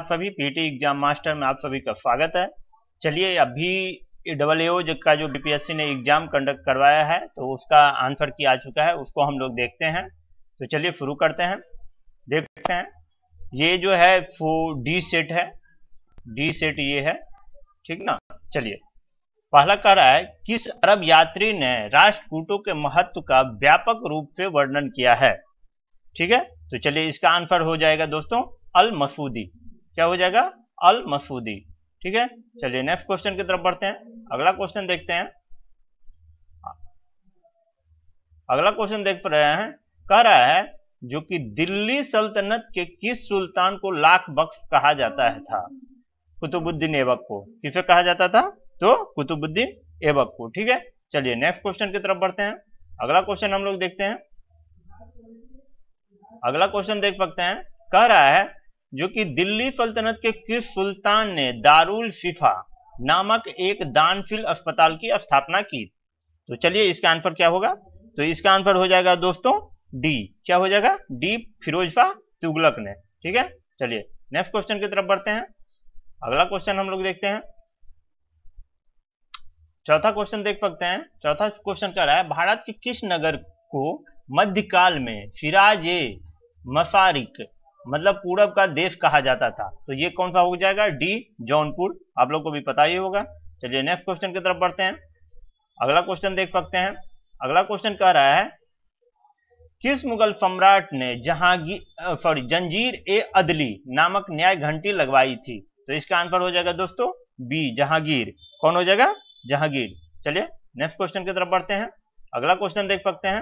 सभी PT exam master में आप सभी का स्वागत है। चलिए अभी AAO का जो बीपीएससी ने एग्जाम कंडक्ट करवाया है तो उसका आंसर की आ चुका है, उसको हम लोग देखते हैं। तो चलिए शुरू करते हैं। देखते हैं ये जो है वो डी सेट है, डी सेट ये है, ठीक ना। चलिए पहला कह रहा है किस अरब यात्री ने राष्ट्रकूटों के महत्व का व्यापक रूप से वर्णन किया है। ठीक है, तो चलिए इसका आंसर हो जाएगा दोस्तों अल मसूदी। क्या हो जाएगा? अल मसूदी। ठीक है, चलिए नेक्स्ट क्वेश्चन की तरफ बढ़ते हैं। अगला क्वेश्चन देखते हैं। अगला क्वेश्चन देख रहे हैं, कह रहा है जो कि दिल्ली सल्तनत के किस सुल्तान को लाख बख्श कहा जाता है था? कुतुबुद्दीन ऐबक को। किसे कहा जाता था? तो कुतुबुद्दीन ऐबक को। ठीक है, चलिए नेक्स्ट क्वेश्चन की तरफ बढ़ते हैं। अगला क्वेश्चन हम लोग देखते हैं। अगला क्वेश्चन देख सकते हैं, कह रहा है जो कि दिल्ली सल्तनत के किस सुल्तान ने दारुल शिफा नामक एक दानशील अस्पताल की स्थापना की? तो चलिए इसका आंसर क्या होगा? तो इसका आंसर हो जाएगा दोस्तों डी। क्या हो जाएगा? डी, फिरोज शाह तुगलक ने। ठीक है, चलिए नेक्स्ट क्वेश्चन की तरफ बढ़ते हैं। अगला क्वेश्चन हम लोग देखते हैं। चौथा क्वेश्चन देख सकते हैं। चौथा क्वेश्चन कह रहा है भारत के किस नगर को मध्यकाल में सिराज ए मसारिक मतलब पूरब का देश कहा जाता था? तो ये कौन सा हो जाएगा? डी, जौनपुर। आप लोग को भी पता ही होगा। चलिए नेक्स्ट क्वेश्चन की तरफ बढ़ते हैं। अगला क्वेश्चन देख सकते हैं। अगला क्वेश्चन कह रहा है किस मुगल सम्राट ने जंजीर ए अदली नामक न्याय घंटी लगवाई थी? तो इसका आंसर हो जाएगा दोस्तों बी, जहांगीर। कौन हो जाएगा? जहांगीर। चलिए नेक्स्ट क्वेश्चन की तरफ बढ़ते हैं। अगला क्वेश्चन देख सकते हैं।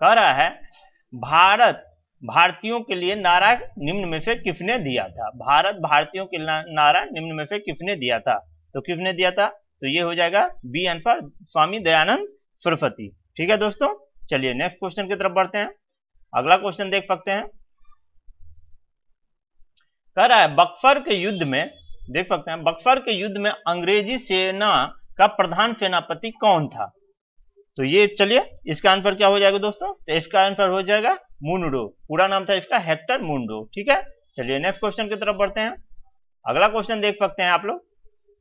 कह रहा है भारतीयों के लिए नारा निम्न में से किसने दिया था? भारत भारतीयों के नारा निम्न में से किसने दिया था? तो किसने दिया था? तो ये हो जाएगा बी आंसर, स्वामी दयानंद सरस्वती। ठीक है दोस्तों, चलिए नेक्स्ट क्वेश्चन की तरफ बढ़ते हैं। अगला क्वेश्चन देख सकते हैं। कह रहा है बक्सर के युद्ध में, देख सकते हैं, बक्सर के युद्ध में अंग्रेजी सेना का प्रधान सेनापति कौन था? तो ये चलिए इसका आंसर क्या हो जाएगा दोस्तों? तो इसका आंसर हो जाएगा मुनरो। पूरा नाम था इसका हेक्टर मुनरो। ठीक है, चलिए नेक्स्ट क्वेश्चन की तरफ बढ़ते हैं। अगला क्वेश्चन देख सकते हैं आप लोग।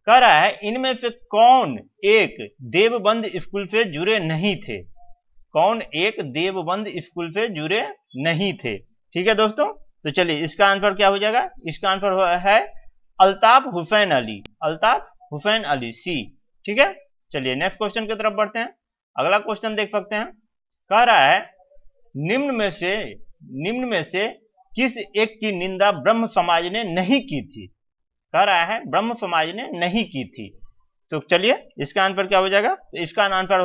कह रहा है इनमें से कौन एक देवबंद स्कूल से जुड़े नहीं थे? कौन एक देवबंद स्कूल से जुड़े नहीं थे? ठीक है दोस्तों, तो चलिए इसका आंसर क्या हो जाएगा? इसका आंसर है अल्ताफ हुसैन अली। अल्ताफ हुसैन अली, सी। ठीक है, चलिए नेक्स्ट क्वेश्चन की तरफ बढ़ते हैं। अगला क्वेश्चन देख सकते हैं। कह रहा है निम्न में से किस एक की निंदा ब्रह्म समाज ने नहीं की थी? कह रहा है ब्रह्म समाज ने नहीं की थी। तो चलिए इसका आंसर क्या हो जाएगा? तो इसका आंसर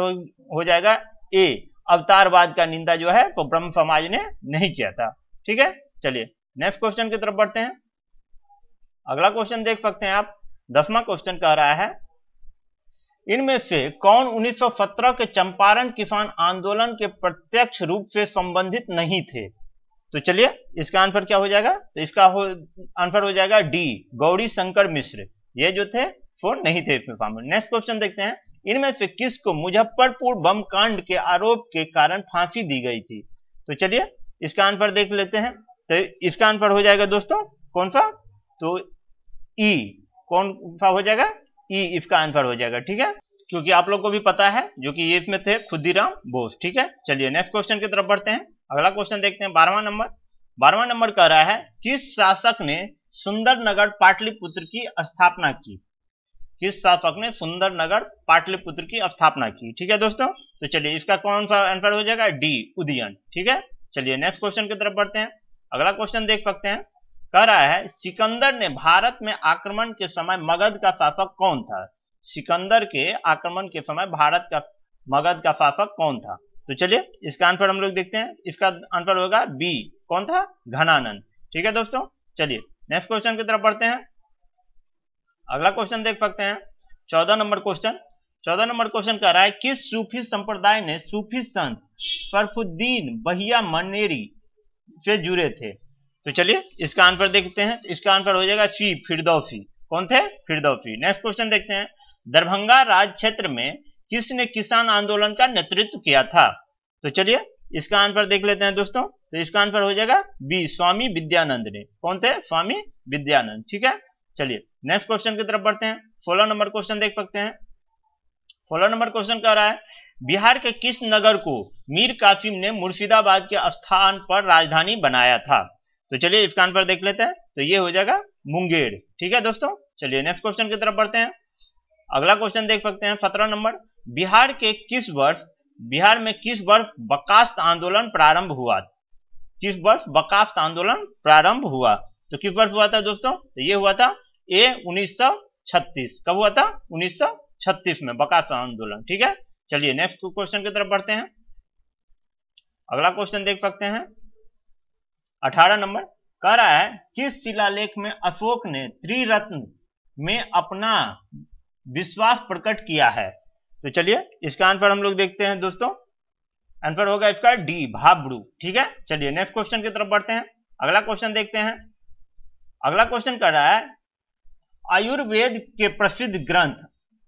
हो जाएगा ए, अवतारवाद का निंदा जो है तो ब्रह्म समाज ने नहीं किया था। ठीक है, चलिए नेक्स्ट क्वेश्चन की तरफ बढ़ते हैं। अगला क्वेश्चन देख सकते हैं आप। 10वां क्वेश्चन कह रहा है इनमें से कौन 1917 के चंपारण किसान आंदोलन के प्रत्यक्ष रूप से संबंधित नहीं थे? तो चलिए इसका आंसर क्या हो जाएगा? तो इसका आंसर हो जाएगा डी, गौरी शंकर मिश्र। ये जो थे वो नहीं थे इसमें शामिल। नेक्स्ट क्वेश्चन देखते हैं। इनमें से किसको मुजफ्फरपुर बम कांड के आरोप के कारण फांसी दी गई थी? तो चलिए इसका आंसर देख लेते हैं। तो इसका आंसर हो जाएगा दोस्तों कौन सा? तो ई। कौन सा हो जाएगा? ई इसका आंसर हो जाएगा। ठीक है, क्योंकि आप लोग को भी पता है जो कि ये इसमें थे खुदीराम बोस। ठीक है, चलिए नेक्स्ट क्वेश्चन की तरफ बढ़ते हैं। अगला क्वेश्चन देखते हैं 12वां नंबर। 12वां नंबर कह रहा है किस शासक ने सुंदरनगर पाटलिपुत्र की स्थापना की? किस शासक ने सुंदरनगर पाटलिपुत्र की स्थापना की? ठीक है दोस्तों, तो चलिए इसका कौन सा आंसर हो जाएगा? डी, उदयन। ठीक है, चलिए नेक्स्ट क्वेश्चन की तरफ बढ़ते हैं। अगला क्वेश्चन देख सकते हैं। कह रहा है सिकंदर ने भारत में आक्रमण के समय मगध का शासक कौन था? सिकंदर के आक्रमण के समय भारत का मगध का शासक कौन था? तो चलिए इसका आंसर हम लोग देखते हैं। इसका आंसर होगा बी, कौन था? घनानंद। ठीक है दोस्तों, चलिए नेक्स्ट क्वेश्चन की तरफ बढ़ते हैं। अगला क्वेश्चन देख सकते हैं 14 नंबर क्वेश्चन। 14 नंबर क्वेश्चन कह रहा है किस सूफी संप्रदाय ने सूफी संत शरफुद्दीन बहिया मनेरी से जुड़े थे? तो चलिए इसका आंसर देखते हैं। इसका आंसर हो जाएगा सी, फिरदौसी। कौन थे? फिरदौसी। नेक्स्ट क्वेश्चन देखते हैं। दरभंगा राज क्षेत्र में किसने किसान आंदोलन का नेतृत्व किया था? तो चलिए इसका आंसर देख लेते हैं दोस्तों। तो इसका आंसर हो जाएगा बी, स्वामी विद्यानंद ने। कौन थे? स्वामी विद्यानंद। ठीक है, चलिए नेक्स्ट क्वेश्चन की तरफ बढ़ते हैं। 16 नंबर क्वेश्चन देख सकते हैं। 16 नंबर क्वेश्चन कह रहा है बिहार के किस नगर को मीर कासिम ने मुर्शिदाबाद के स्थान पर राजधानी बनाया था? तो चलिए इसका आंसर देख लेते हैं। तो ये हो जाएगा मुंगेर। ठीक है दोस्तों, चलिए नेक्स्ट क्वेश्चन की तरफ बढ़ते हैं। अगला क्वेश्चन देख सकते हैं 17 नंबर। बिहार में किस वर्ष बर्खास्त आंदोलन प्रारंभ हुआ? किस वर्ष बर्खास्त आंदोलन प्रारंभ हुआ? तो किस वर्ष हुआ था दोस्तों? तो ये हुआ था 1936। कब हुआ था? 1936 में बर्खास्त आंदोलन। ठीक है, चलिए नेक्स्ट क्वेश्चन की तरफ बढ़ते हैं। अगला क्वेश्चन देख सकते हैं 18 नंबर। कह रहा है किस शिलालेख में अशोक ने त्रिरत्न में अपना विश्वास प्रकट किया है? तो चलिए इसका आंसर हम लोग देखते हैं दोस्तों। आंसर होगा इसका डी, भाब्रू। ठीक है, चलिए नेक्स्ट क्वेश्चन की तरफ बढ़ते हैं। अगला क्वेश्चन देखते हैं। अगला क्वेश्चन कर रहा है आयुर्वेद के प्रसिद्ध ग्रंथ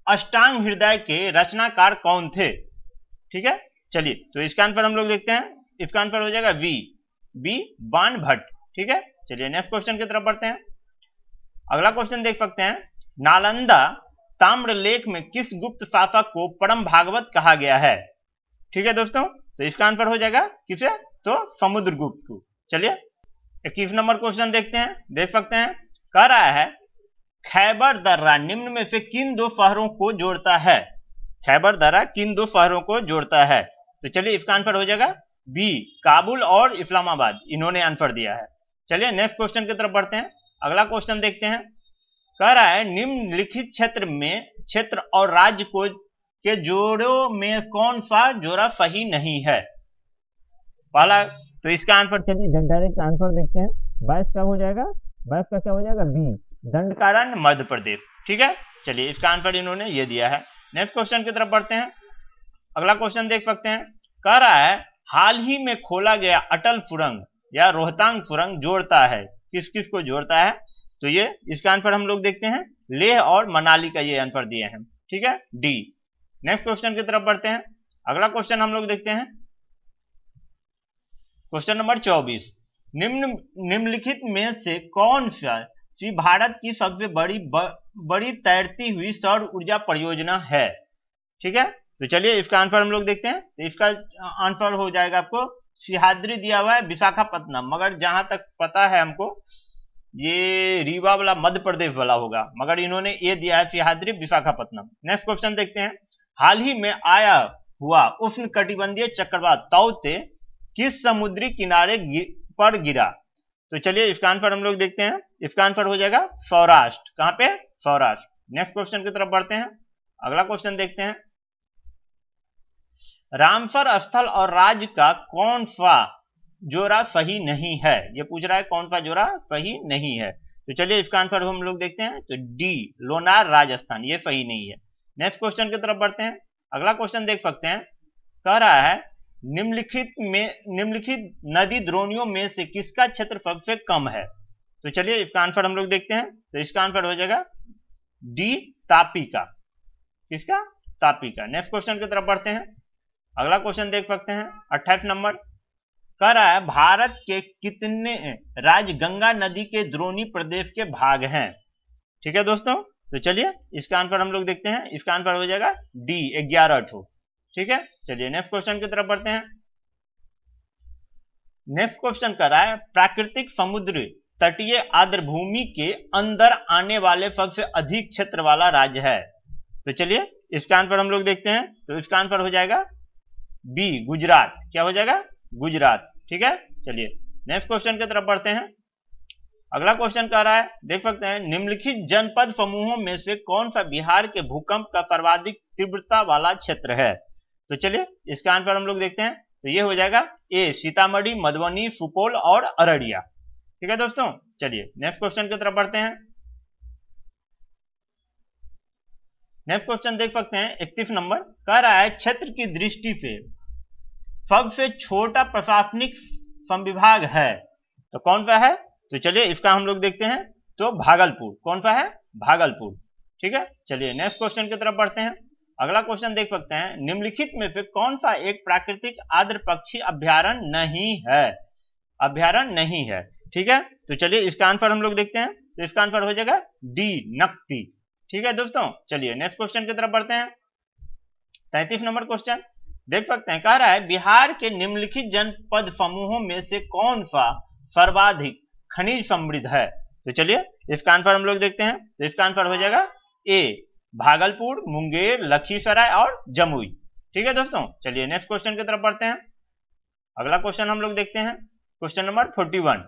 अष्टांग हृदय के रचनाकार कौन थे? ठीक है, चलिए तो इसका आंसर हम लोग देखते हैं। इसका आंसर हो जाएगा बी बाणभट्ट। ठीक है, चलिए नेक्स्ट क्वेश्चन की तरफ बढ़ते हैं। अगला क्वेश्चन देख सकते हैं नालंदा ताम्रलेख में किस गुप्त शासक को परम भागवत कहा गया है? ठीक है दोस्तों, तो इसका आंसर हो जाएगा किसे? तो समुद्रगुप्त को। चलिए 21 नंबर क्वेश्चन देखते हैं। देख सकते हैं कह रहा है खैबर दर्रा निम्न में से किन दो शहरों को जोड़ता है? खैबर दर्रा किन दो शहरों को जोड़ता है? तो चलिए इसका आंसर हो जाएगा बी, काबुल और इस्लामाबाद। इन्होंने आंसर दिया है। चलिए नेक्स्ट क्वेश्चन की तरफ बढ़ते हैं। अगला क्वेश्चन देखते हैं। कह रहा है निम्नलिखित क्षेत्र और राज्य को के जोड़ों में कौन सा जोड़ा सही नहीं है? पहला, तो इसका आंसर चलिए डायरेक्ट आंसर देखते हैं। 22 का हो जाएगा, 22 का क्या हो जाएगा? बी, दंडकारण्य मध्य प्रदेश। ठीक है, चलिए इसका आंसर इन्होंने ये दिया है। नेक्स्ट क्वेश्चन की तरफ बढ़ते हैं। अगला क्वेश्चन देख सकते हैं। कह रहा है हाल ही में खोला गया अटल सुरंग या रोहतांग सुरंग जोड़ता है, किस किस को जोड़ता है? तो ये इसका आंसर हम लोग देखते हैं लेह और मनाली का ये आंसर दिए हैं। ठीक है, डी। नेक्स्ट क्वेश्चन की तरफ बढ़ते हैं। अगला क्वेश्चन हम लोग देखते हैं क्वेश्चन नंबर 24। निम्नलिखित में से कौन सी भारत की सबसे बड़ी तैरती हुई सौर ऊर्जा परियोजना है? ठीक है, तो चलिए इसका आंसर हम लोग देखते हैं। तो इसका आंसर हो जाएगा आपको सिहाद्री दिया हुआ है विशाखापत्तनम, मगर जहां तक पता है हमको ये रीवा वाला मध्य प्रदेश वाला होगा, मगर इन्होंने ये दिया है सिहाद्री विशाखापत्तनम। नेक्स्ट क्वेश्चन देखते हैं। हाल ही में आया हुआ उष्ण कटिबंधीय चक्रवात ताउते किस समुद्री किनारे पर गिरा? तो चलिए इसका आंसर हम लोग देखते हैं। इसका आंसर हो जाएगा सौराष्ट्र। कहां पे? सौराष्ट्र। नेक्स्ट क्वेश्चन की तरफ बढ़ते हैं। अगला क्वेश्चन देखते हैं। रामसर स्थल और राज्य का कौन सा जोड़ा सही नहीं है? ये पूछ रहा है कौन सा जोड़ा सही नहीं है। तो चलिए इसका आंसर हम लोग देखते हैं। तो डी, लोनार राजस्थान, ये सही नहीं है। नेक्स्ट क्वेश्चन की तरफ बढ़ते हैं। अगला क्वेश्चन देख सकते हैं। कह रहा है निम्नलिखित नदी द्रोणियों में से किसका क्षेत्र सबसे कम है? तो चलिए इसका आंसर हम लोग देखते हैं। तो इसका आंसर हो जाएगा डी, तापी का। किसका? तापी का। नेक्स्ट क्वेश्चन की तरफ बढ़ते हैं। अगला क्वेश्चन देख सकते हैं 28 नंबर। कह रहा है भारत के कितने राज्य गंगा नदी के द्रोणी प्रदेश के भाग हैं? ठीक है दोस्तों, तो चलिए इसका आंसर हम लोग देखते हैं। इसका आंसर हो जाएगा डी, 11 ठो। ठीक है, चलिए नेक्स्ट क्वेश्चन की तरफ बढ़ते हैं। नेक्स्ट क्वेश्चन कर रहा है प्राकृतिक समुद्र तटीय आर्द्रभूमि के अंदर आने वाले सबसे अधिक क्षेत्र वाला राज्य है। तो चलिए इसका आंसर हम लोग देखते हैं। तो इसका आंसर हो जाएगा बी, गुजरात। क्या हो जाएगा? गुजरात। ठीक है, चलिए नेक्स्ट क्वेश्चन की तरफ बढ़ते हैं। अगला क्वेश्चन कह रहा है देख सकते हैं निम्नलिखित जनपद समूहों में से कौन सा बिहार के भूकंप का सर्वाधिक तीव्रता वाला क्षेत्र है? तो चलिए इसका आंसर हम लोग देखते हैं। तो ये हो जाएगा ए, सीतामढ़ी, मधुबनी, सुपौल और अररिया। ठीक है दोस्तों, चलिए नेक्स्ट क्वेश्चन की तरफ बढ़ते हैं। नेक्स्ट क्वेश्चन देख सकते हैं 31 नंबर। कह रहा है क्षेत्र की दृष्टि से सबसे छोटा प्रशासनिक संविभाग है, तो कौन सा है? तो चलिए इसका हम लोग देखते हैं। तो भागलपुर। कौन सा है? भागलपुर। ठीक है, चलिए नेक्स्ट क्वेश्चन की तरफ बढ़ते हैं। अगला क्वेश्चन देख सकते हैं निम्नलिखित में से कौन सा एक प्राकृतिक आर्द्र पक्षी अभ्यारण्य नहीं है? अभ्यारण्य नहीं है। ठीक है, तो चलिए इसका आंसर हम लोग देखते हैं। तो इसका आंसर हो जाएगा डी, नकदी। ठीक है दोस्तों, चलिए नेक्स्ट क्वेश्चन की तरफ बढ़ते हैं। 33 नंबर क्वेश्चन देख सकते हैं, कह रहा है बिहार के निम्नलिखित जनपद समूहों में से कौन सा सर्वाधिक खनिज समृद्ध है? तो चलिए इसका आंसर हम लोग देखते हैं। तो इसका आंसर हो जाएगा ए, भागलपुर, मुंगेर, लखीसराय और जमुई। ठीक है दोस्तों, चलिए नेक्स्ट क्वेश्चन की तरफ बढ़ते हैं। अगला क्वेश्चन हम लोग देखते हैं, क्वेश्चन नंबर 41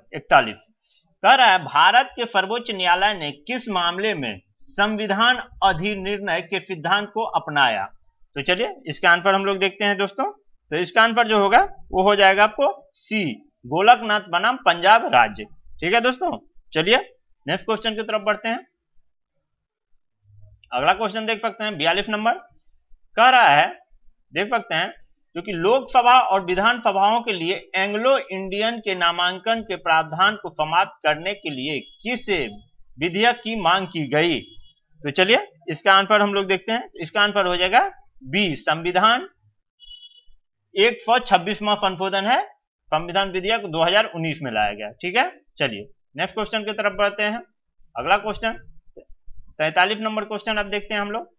कह रहा है भारत के सर्वोच्च न्यायालय ने किस मामले में संविधान अधिनिर्णय के सिद्धांत को अपनाया? तो चलिए इसका आंसर हम लोग देखते हैं दोस्तों। तो इसका आंसर जो होगा वो हो जाएगा आपको सी, गोलकनाथ बनाम पंजाब राज्य। ठीक है दोस्तों, चलिए नेक्स्ट क्वेश्चन की तरफ बढ़ते हैं। अगला क्वेश्चन देख सकते हैं 42 नंबर कह रहा है, देख सकते हैं, क्योंकि लोकसभा और विधानसभाओं के लिए एंग्लो इंडियन के नामांकन के प्रावधान को समाप्त करने के लिए किस विधेयक की मांग की गई? तो चलिए इसका आंसर हम लोग देखते हैं। इसका आंसर हो जाएगा बी, संविधान 126वां संशोधन है, संविधान विधेयक 2019 में लाया गया। ठीक है, चलिए नेक्स्ट क्वेश्चन की तरफ बढ़ते हैं। अगला क्वेश्चन 43 नंबर क्वेश्चन अब देखते हैं हम लोग।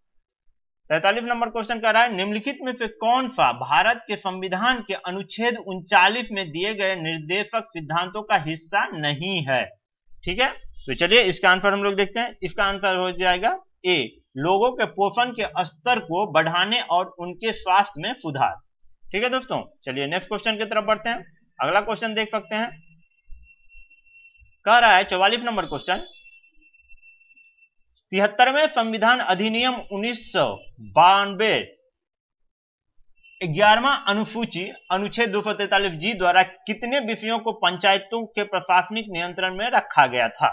43 नंबर क्वेश्चन कह रहा है निम्नलिखित में से कौन सा भारत के संविधान के अनुच्छेद 39 में दिए गए निर्देशक सिद्धांतों का हिस्सा नहीं है? ठीक है, तो चलिए इसका आंसर हम लोग देखते हैं। इसका आंसर हो जाएगा ए, लोगों के पोषण के स्तर को बढ़ाने और उनके स्वास्थ्य में सुधार। ठीक है दोस्तों, चलिए नेक्स्ट क्वेश्चन की तरफ बढ़ते हैं। अगला क्वेश्चन देख सकते हैं, कह रहा है 44 नंबर क्वेश्चन, 73वें संविधान अधिनियम 1992 11वां अनुसूची अनुच्छेद 243 जी द्वारा कितने विषयों को पंचायतों के प्रशासनिक नियंत्रण में रखा गया था?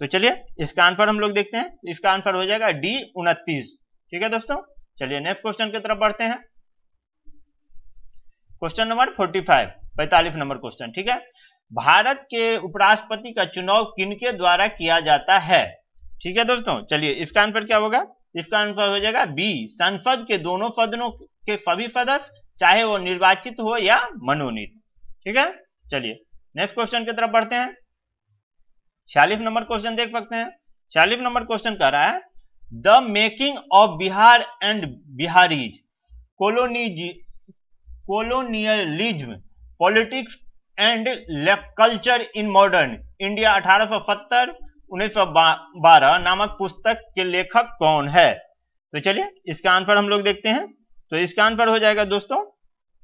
तो चलिए इसका आंसर हम लोग देखते हैं। इसका आंसर हो जाएगा डी, 29। ठीक है दोस्तों, चलिए नेक्स्ट क्वेश्चन की तरफ बढ़ते हैं। Question number 45 number question. ठीक है, भारत के उपराष्ट्रपति का चुनाव किनके द्वारा किया जाता है? ठीक है दोस्तों, चलिए इसका आंसर क्या होगा? इसका आंसर हो जाएगा बी, संसद के दोनों सदनों के सभी सदस्य, चाहे वो निर्वाचित हो या मनोनीत। ठीक है, चलिए नेक्स्ट क्वेश्चन की तरफ बढ़ते हैं। 46 नंबर क्वेश्चन देख सकते हैं। 46 नंबर क्वेश्चन कह रहा है the making of Bihar and Bihari's colonialism politics and culture in modern India 1870-1912 नामक पुस्तक के लेखक कौन है? तो चलिए इसका आंसर हम लोग देखते हैं। तो इसका आंसर हो जाएगा दोस्तों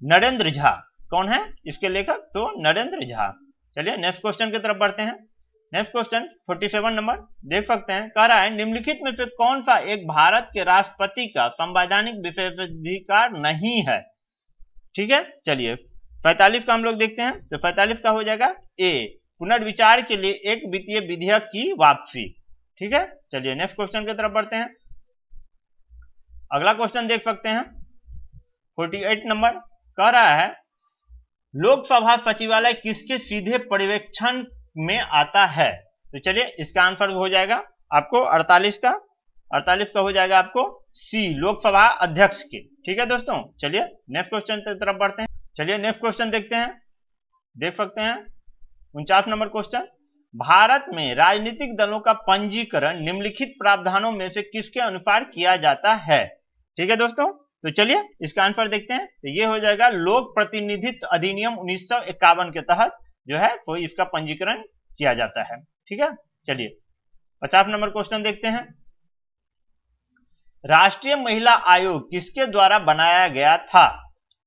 नरेंद्र झा। कौन है इसके लेखक? तो नरेंद्र झा। चलिए नेक्स्ट क्वेश्चन की तरफ बढ़ते हैं। नेक्स्ट क्वेश्चन 47 नंबर देख सकते हैं, कह रहा है निम्नलिखित में से कौन सा एक भारत के राष्ट्रपति का संवैधानिक विशेषाधिकार नहीं है? ठीक है, चलिए 45 का हम लोग देखते हैं। तो 45 का हो जाएगा ए, पुनर्विचार के लिए एक वित्तीय विधेयक की वापसी। ठीक है, चलिए नेक्स्ट क्वेश्चन की तरफ बढ़ते हैं। अगला क्वेश्चन देख सकते हैं 48 नंबर कह रहा है लोकसभा सचिवालय किसके सीधे पर्यवेक्षण में आता है? तो चलिए इसका आंसर हो जाएगा आपको 48 का हो जाएगा आपको सी, लोकसभा अध्यक्ष के। ठीक है दोस्तों, चलिए नेक्स्ट क्वेश्चन की तरफ बढ़ते हैं। चलिए नेक्स्ट क्वेश्चन देखते हैं। देख सकते हैं 49 नंबर क्वेश्चन, भारत में राजनीतिक दलों का पंजीकरण निम्नलिखित प्रावधानों में से किसके अनुसार किया जाता है? ठीक है दोस्तों, तो चलिए इसका आंसर देखते हैं। तो ये हो जाएगा लोक प्रतिनिधित्व अधिनियम 1951 के तहत जो है वो इसका पंजीकरण किया जाता है। ठीक है, चलिए 50 नंबर क्वेश्चन देखते हैं। राष्ट्रीय महिला आयोग किसके द्वारा बनाया गया था?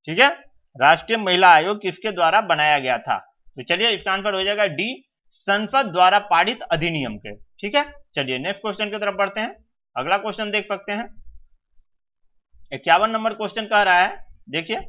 ठीक है, राष्ट्रीय महिला आयोग किसके द्वारा बनाया गया था? तो चलिए इसका आंसर हो जाएगा डी, संसद द्वारा पारित अधिनियम के। ठीक है, चलिए नेक्स्ट क्वेश्चन की तरफ बढ़ते हैं। अगला क्वेश्चन देख सकते हैं 51 नंबर क्वेश्चन कह रहा है, देखिए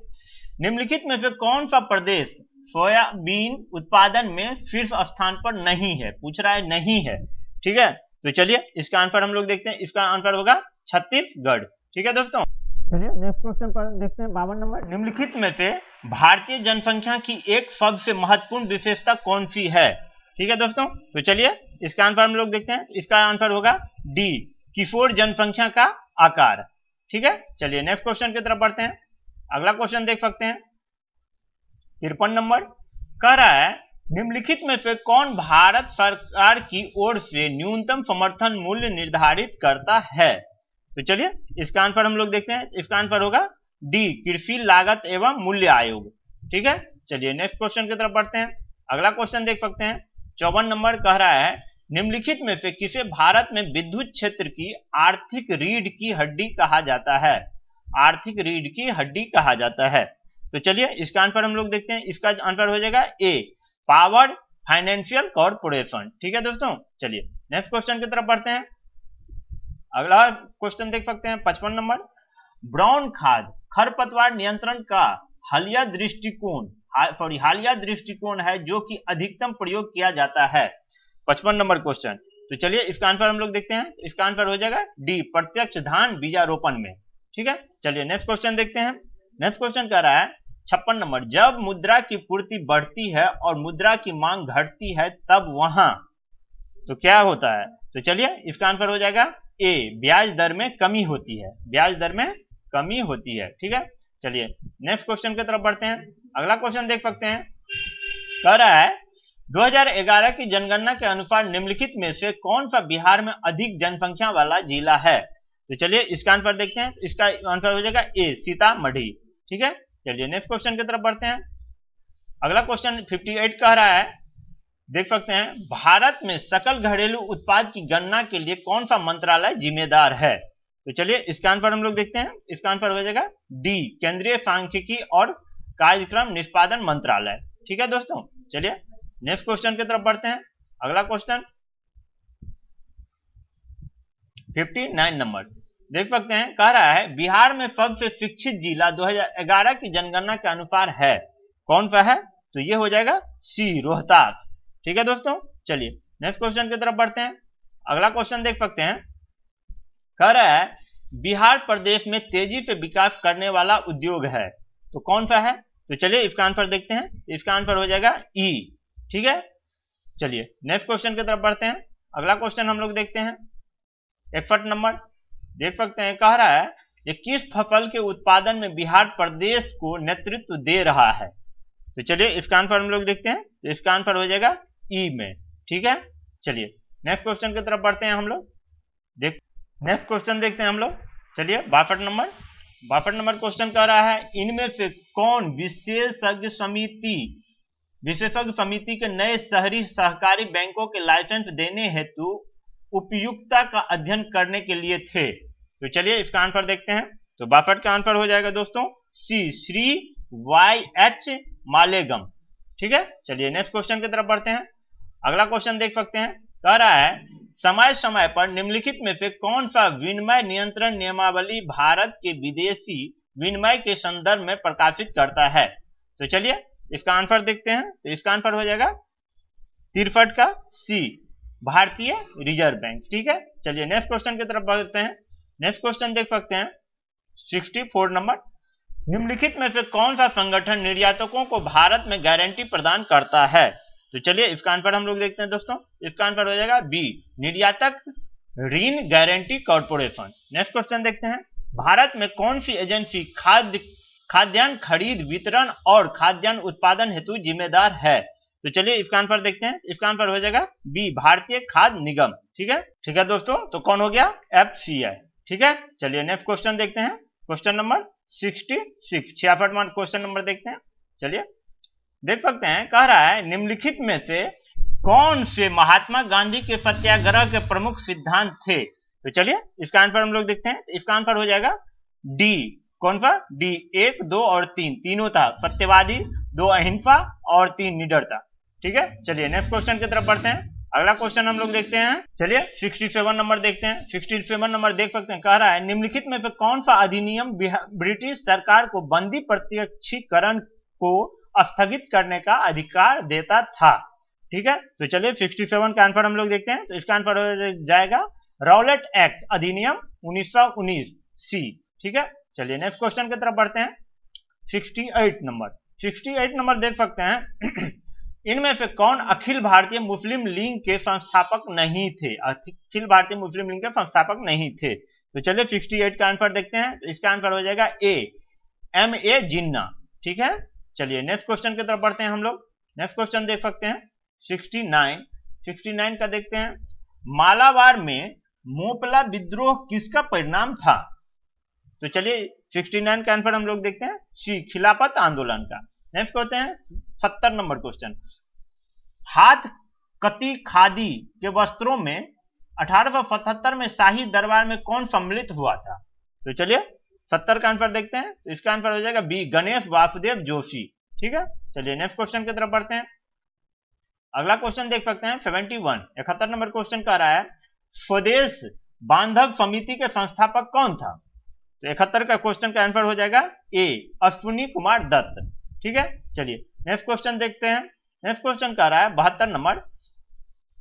निम्नलिखित में से कौन सा प्रदेश सोयाबीन उत्पादन में शीर्ष स्थान पर नहीं है? पूछ रहा है नहीं है। ठीक है, तो चलिए इसका आंसर हम लोग देखते हैं। इसका आंसर होगा छत्तीसगढ़। ठीक है दोस्तों, चलिए नेक्स्ट क्वेश्चन पर देखते हैं 52 नंबर, निम्नलिखित में से भारतीय जनसंख्या की एक सबसे महत्वपूर्ण विशेषता कौन सी है? ठीक है दोस्तों, तो चलिए इसका आंसर हम लोग देखते हैं। इसका आंसर होगा डी, किशोर जनसंख्या का आकार। ठीक है, चलिए नेक्स्ट क्वेश्चन की तरफ बढ़ते हैं। अगला क्वेश्चन देख सकते हैं 53 नंबर कह रहा है निम्नलिखित में से कौन भारत सरकार की ओर से न्यूनतम समर्थन मूल्य निर्धारित करता है? तो चलिए इसका आंसर हम लोग देखते हैं। इसका आंसर होगा डी, कृषि लागत एवं मूल्य आयोग। ठीक है, चलिए नेक्स्ट क्वेश्चन की तरफ बढ़ते हैं। अगला क्वेश्चन देख सकते हैं 54 नंबर कह रहा है निम्नलिखित में से किसे भारत में विद्युत क्षेत्र की आर्थिक रीढ़ की हड्डी कहा जाता है? आर्थिक रीढ़ की हड्डी कहा जाता है। तो चलिए इसका आंसर हम लोग देखते हैं। इसका आंसर हो जाएगा ए, पावर फाइनेंशियल कॉर्पोरेशन। ठीक है दोस्तों, चलिए नेक्स्ट क्वेश्चन की तरफ बढ़ते हैं। अगला क्वेश्चन देख सकते हैं 55 नंबर, ब्राउन खाद खरपतवार नियंत्रण का हालिया दृष्टिकोण है जो कि अधिकतम प्रयोग किया जाता है। 55 नंबर क्वेश्चन। तो चलिए इसका आंसर हम लोग देखते हैं। इसका आंसर हो जाएगा डी, प्रत्यक्ष धान बीजारोपण में। ठीक है, चलिए नेक्स्ट क्वेश्चन देखते हैं। नेक्स्ट क्वेश्चन कह रहा है 56 नंबर, जब मुद्रा की पूर्ति बढ़ती है और मुद्रा की मांग घटती है तब वहां तो क्या होता है? तो चलिए इसका आंसर हो जाएगा ए, ब्याज दर में कमी होती है। ब्याज दर में कमी होती है। ठीक है, चलिए नेक्स्ट क्वेश्चन की तरफ बढ़ते हैं। अगला क्वेश्चन देख सकते हैं, कह रहा है 2011 की जनगणना के अनुसार निम्नलिखित में से कौन सा बिहार में अधिक जनसंख्या वाला जिला है? तो चलिए इसका आंसर देखते हैं। इसका आंसर हो जाएगा ए, सीतामढ़ी। ठीक है, चलिए नेक्स्ट क्वेश्चन की तरफ बढ़ते हैं। अगला क्वेश्चन 58 कह रहा है, देख सकते हैं, भारत में सकल घरेलू उत्पाद की गणना के लिए कौन सा मंत्रालय जिम्मेदार है? तो चलिए इसका आंसर हम लोग देखते हैं। इसका आंसर हो जाएगा डी, केंद्रीय सांख्यिकी और कार्यक्रम निष्पादन मंत्रालय। ठीक है दोस्तों, चलिए नेक्स्ट क्वेश्चन की तरफ बढ़ते हैं। अगला क्वेश्चन 59 नंबर देख सकते हैं, कह रहा है बिहार में सबसे शिक्षित जिला 2011 की जनगणना के अनुसार है। कौन सा है? तो ये हो जाएगा सी, रोहतास। ठीक है दोस्तों, चलिए नेक्स्ट क्वेश्चन की तरफ बढ़ते हैं। अगला क्वेश्चन देख सकते हैं, कह रहा है बिहार प्रदेश में तेजी से विकास करने वाला उद्योग है। तो कौन सा है? तो चलिए इसका आंसर देखते हैं। इसका आंसर हो जाएगा ई। ठीक है, चलिए नेक्स्ट क्वेश्चन की तरफ बढ़ते हैं। अगला क्वेश्चन हम लोग देखते हैं 61 नंबर देख सकते हैं, कह रहा है ये किस फसल के उत्पादन में बिहार प्रदेश को नेतृत्व दे रहा है? तो चलिए इसका आंसर हम लोग देखते हैं। तो इसका आंसर हो जाएगा ई में। ठीक है, चलिए नेक्स्ट क्वेश्चन की तरफ बढ़ते हैं हम लोग। नेक्स्ट क्वेश्चन देखते हैं हम लोग। चलिए 62 नंबर क्वेश्चन कह रहा है इनमें से कौन विशेषज्ञ समिति के नए शहरी सहकारी बैंकों के लाइसेंस देने हेतु उपयुक्तता का अध्ययन करने के लिए थे? तो चलिए इसका आंसर देखते हैं। तो 62 का आंसर हो जाएगा दोस्तों सी, श्री YH मालेगम। ठीक है, चलिए नेक्स्ट क्वेश्चन की तरफ बढ़ते हैं। अगला क्वेश्चन देख सकते हैं, कह रहा है समय समय पर निम्नलिखित में से कौन सा विनिमय नियंत्रण नियमावली भारत के विदेशी विनिमय के संदर्भ में प्रकाशित करता है? तो चलिए इसका आंसर देखते हैं। तो इसका आंसर हो जाएगा 63 का सी, भारतीय रिजर्व बैंक। ठीक है, चलिए नेक्स्ट क्वेश्चन की तरफ बढ़ते हैं। नेक्स्ट क्वेश्चन देख सकते हैं 64 नंबर, निम्नलिखित में से कौन सा संगठन निर्यातकों को भारत में गारंटी प्रदान करता है? तो चलिए इसका आंसर हम लोग देखते हैं दोस्तों। इसका आंसर हो जाएगा बी, निर्यातक ऋण गारंटी कॉर्पोरेशन। नेक्स्ट क्वेश्चन देखते हैं, भारत में कौन सी एजेंसी खाद्यान्न खरीद, वितरण और खाद्यान्न उत्पादन हेतु जिम्मेदार है? तो चलिए इसका आंसर देखते हैं। इसका आंसर हो जाएगा बी, भारतीय खाद्य निगम। ठीक है दोस्तों, तो कौन हो गया? FCI। ठीक है, चलिए नेक्स्ट क्वेश्चन देखते हैं। क्वेश्चन नंबर 66 क्वेश्चन नंबर देखते हैं। चलिए देख सकते हैं, कह रहा है निम्नलिखित में से कौन से महात्मा गांधी के सत्याग्रह के प्रमुख सिद्धांत थे? तो चलिए इसका आंसर हम लोग देखते हैं। इसका आंसर हो जाएगा डी। कौन सा? डी, 1, 2 और 3 तीनों था। सत्यवादी, 2 अहिंसा और 3 निडरता। ठीक है, चलिए नेक्स्ट क्वेश्चन की तरफ बढ़ते हैं। अगला क्वेश्चन हम लोग देखते हैं। चलिए 67 नंबर देखते हैं। 67 नंबर देख सकते हैं, कह रहा है निम्नलिखित में से कौन सा अधिनियम ब्रिटिश सरकार को बंदी प्रत्यक्षीकरण को स्थगित करने का अधिकार देता था? ठीक है, तो चलिए 67 का आंसर हम लोग देखते हैं। तो इसका आंसर हो जाएगा रॉलेट एक्ट अधिनियम 1919 सी। ठीक है, चलिए नेक्स्ट क्वेश्चन की तरफ बढ़ते हैं। 68 नंबर देख सकते हैं इनमें से कौन अखिल भारतीय मुस्लिम लीग के संस्थापक नहीं थे? अखिल भारतीय मुस्लिम लीग के संस्थापक नहीं थे। तो चलिए 68 का आंसर देखते हैं। तो इसका आंसर हो जाएगा ए, MA जिन्ना। ठीक है, चलिए नेक्स्ट क्वेश्चन की तरफ बढ़ते हैं हम लोग। नेक्स्ट क्वेश्चन देख सकते हैं 69 का देखते हैं। मालाबार में मोपला विद्रोह किसका परिणाम था? तो चलिए 69 का आंसर हम लोग देखते हैं सी, खिलाफत आंदोलन का। नेक्स्ट होते हैं 70 नंबर क्वेश्चन। हाथ कती खादी के वस्त्रों में 1877 में शाही दरबार में कौन सम्मिलित हुआ था? तो चलिए 70 का आंसर देखते हैं। तो इसका आंसर हो जाएगा बी, गणेश वासुदेव जोशी। ठीक है, चलिए नेक्स्ट क्वेश्चन की तरफ बढ़ते हैं। अगला क्वेश्चन देख सकते हैं 71 नंबर क्वेश्चन कह रहा है स्वदेश बांधव समिति के संस्थापक कौन था? तो 71 का क्वेश्चन का आंसर हो जाएगा ए, अश्विनी कुमार दत्त। ठीक है, चलिए नेक्स्ट क्वेश्चन देखते हैं। नेक्स्ट क्वेश्चन कह रहा है 72 नंबर,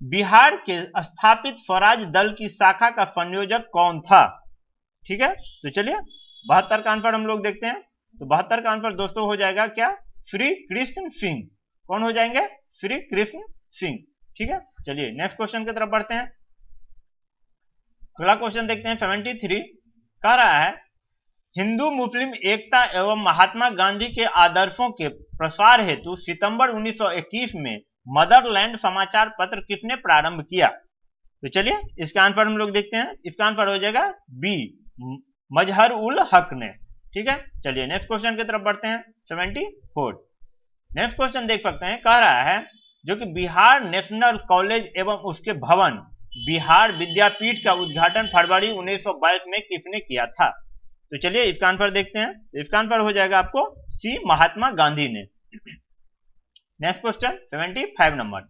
बिहार के स्थापित स्वराज दल की शाखा का संयोजक कौन था? ठीक है, तो चलिए 72 का आंसर हम लोग देखते हैं। तो 72 का आंसर दोस्तों हो जाएगा क्या? श्री कृष्ण सिंह। कौन हो जाएंगे? श्री कृष्ण सिंह। ठीक है, चलिए नेक्स्ट क्वेश्चन की तरफ बढ़ते हैं। अगला क्वेश्चन देखते हैं 73 कह रहा है हिंदू मुस्लिम एकता एवं महात्मा गांधी के आदर्शों के प्रसार हेतु सितंबर 1921 में मदरलैंड समाचार पत्र किसने प्रारंभ किया? तो चलिए इसका आंसर हम लोग देखते हैं। इसका आंसर हो जाएगा बी, मजहर उल हक ने। ठीक है, चलिए नेक्स्ट क्वेश्चन की तरफ बढ़ते हैं 74। नेक्स्ट क्वेश्चन देख सकते हैं, कह रहा है जो कि बिहार नेशनल कॉलेज एवं उसके भवन बिहार विद्यापीठ का उद्घाटन फरवरी 1922 में किसने किया था? तो चलिए इसका आंसर देखते हैं। तो इसका आंसर हो जाएगा आपको सी, महात्मा गांधी ने। नेक्स्ट क्वेश्चन 75 नंबर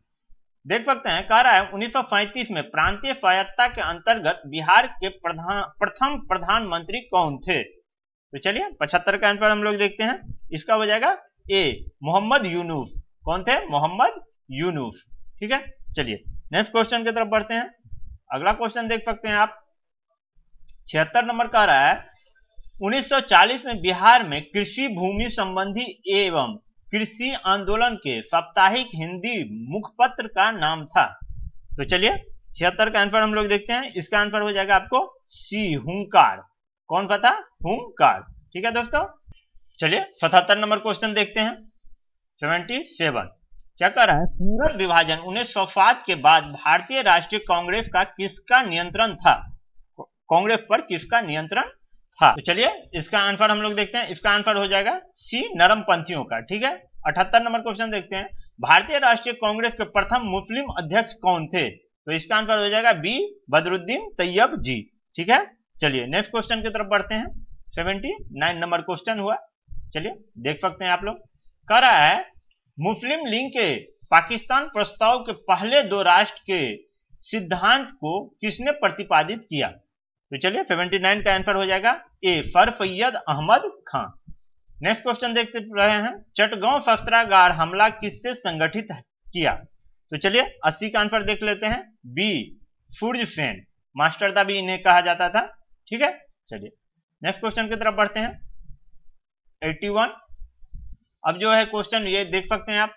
देख सकते हैं, कह रहा है 1937 में प्रांतीय स्वायत्तता के अंतर्गत बिहार के प्रथम प्रधानमंत्री कौन थे? तो चलिए 75 का आंसर हम लोग देखते हैं। इसका हो जाएगा ए, मोहम्मद यूनुस। कौन थे? मोहम्मद यूनुस। ठीक है, चलिए नेक्स्ट क्वेश्चन की तरफ बढ़ते हैं। अगला क्वेश्चन देख सकते हैं आप 76 नंबर कह रहा है 1940 में बिहार में कृषि भूमि संबंधी एवं कृषि आंदोलन के साप्ताहिक हिंदी मुखपत्र का नाम था। तो चलिए 76 का आंसर हम लोग देखते हैं। इसका आंसर हो जाएगा आपको सी, हुंकार। कौन सा था? हुंकार। ठीक है दोस्तों, चलिए 77 नंबर क्वेश्चन देखते हैं 77। क्या कह रहा है सूरत विभाजन 1907 के बाद भारतीय राष्ट्रीय कांग्रेस का किसका नियंत्रण था? कांग्रेस पर किसका नियंत्रण था? तो चलिए इसका आंसर हम लोग देखते हैं। इसका आंसर हो जाएगा सी, नरमपंथियों का। ठीक है, 78 नंबर क्वेश्चन देखते हैं, भारतीय राष्ट्रीय कांग्रेस के प्रथम मुस्लिम अध्यक्ष कौन थे? तो इसका आंसर हो जाएगा बी, बदरुद्दीन तैयब जी। ठीक है, चलिए नेक्स्ट क्वेश्चन की तरफ बढ़ते हैं। 79 नंबर क्वेश्चन हुआ, चलिए देख सकते हैं आप लोग। कह रहा है मुस्लिम लीग के पाकिस्तान प्रस्ताव के पहले दो राष्ट्र के सिद्धांत को किसने प्रतिपादित किया? तो चलिए 79 का आंसर हो जाएगा A, Sir Syed Ahmad Khan. Next question देखते रहे हैं, चटगांव शस्त्रागार हमला किससे संगठित किया? तो चलिए 80 का आंसर देख लेते हैं, बी, सूर्य सेन। मास्टरदा भी इन्हें कहा जाता था। ठीक है, चलिए नेक्स्ट क्वेश्चन की तरफ बढ़ते हैं 81। अब जो है क्वेश्चन ये देख सकते हैं आप,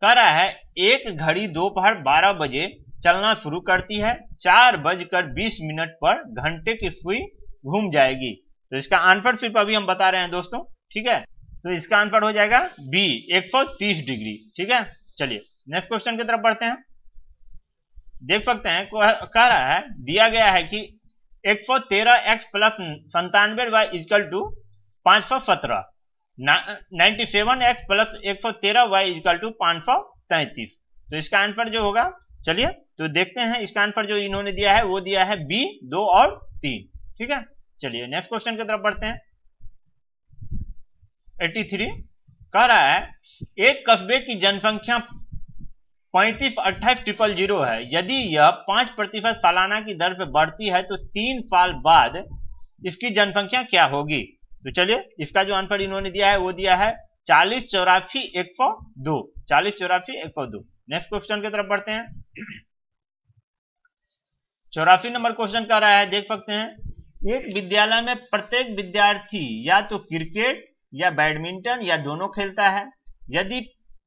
कह रहा है एक घड़ी दोपहर 12 बजे चलना शुरू करती है, 4:20 पर घंटे की सुई घूम जाएगी। तो इसका आंसर सिर्फ अभी हम बता रहे हैं दोस्तों। ठीक है, तो इसका आंसर हो जाएगा बी, 130 डिग्री। ठीक है, चलिए नेक्स्ट क्वेश्चन की तरफ बढ़ते हैं। देख सकते हैं कह रहा है दिया गया है कि 113x + 97y = 517, 97x + 113y = 533। तो इसका आंसर जो होगा, चलिए तो देखते हैं। इसका आंसर जो इन्होंने दिया है वो दिया है बी, 2 और 3। ठीक है, चलिए नेक्स्ट क्वेश्चन की तरफ बढ़ते हैं। 83 कह रहा है एक कस्बे की जनसंख्या 35,28,000 है, यदि यह 5% सालाना की दर से बढ़ती है तो 3 साल बाद इसकी जनसंख्या क्या होगी? तो चलिए इसका जो आंसर इन्होंने दिया है वो दिया है 40,84,102। 40,84,102। नेक्स्ट क्वेश्चन की तरफ बढ़ते हैं। 84 नंबर क्वेश्चन कर रहा है, देख सकते हैं एक विद्यालय में प्रत्येक विद्यार्थी या तो क्रिकेट या बैडमिंटन या दोनों खेलता है। यदि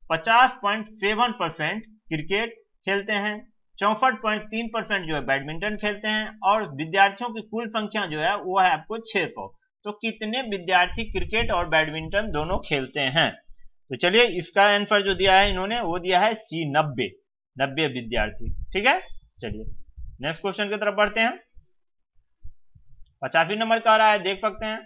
50.7% क्रिकेट खेलते हैं, 64.3% जो है बैडमिंटन खेलते हैं और विद्यार्थियों की कुल संख्या जो है वो है आपको 600, तो कितने विद्यार्थी क्रिकेट और बैडमिंटन दोनों खेलते हैं? तो चलिए इसका आंसर जो दिया है इन्होंने वो दिया है सी 90 विद्यार्थी। ठीक है, चलिए नेक्स्ट क्वेश्चन की तरफ बढ़ते हैं। 85 नंबर का आ रहा है, देख सकते हैं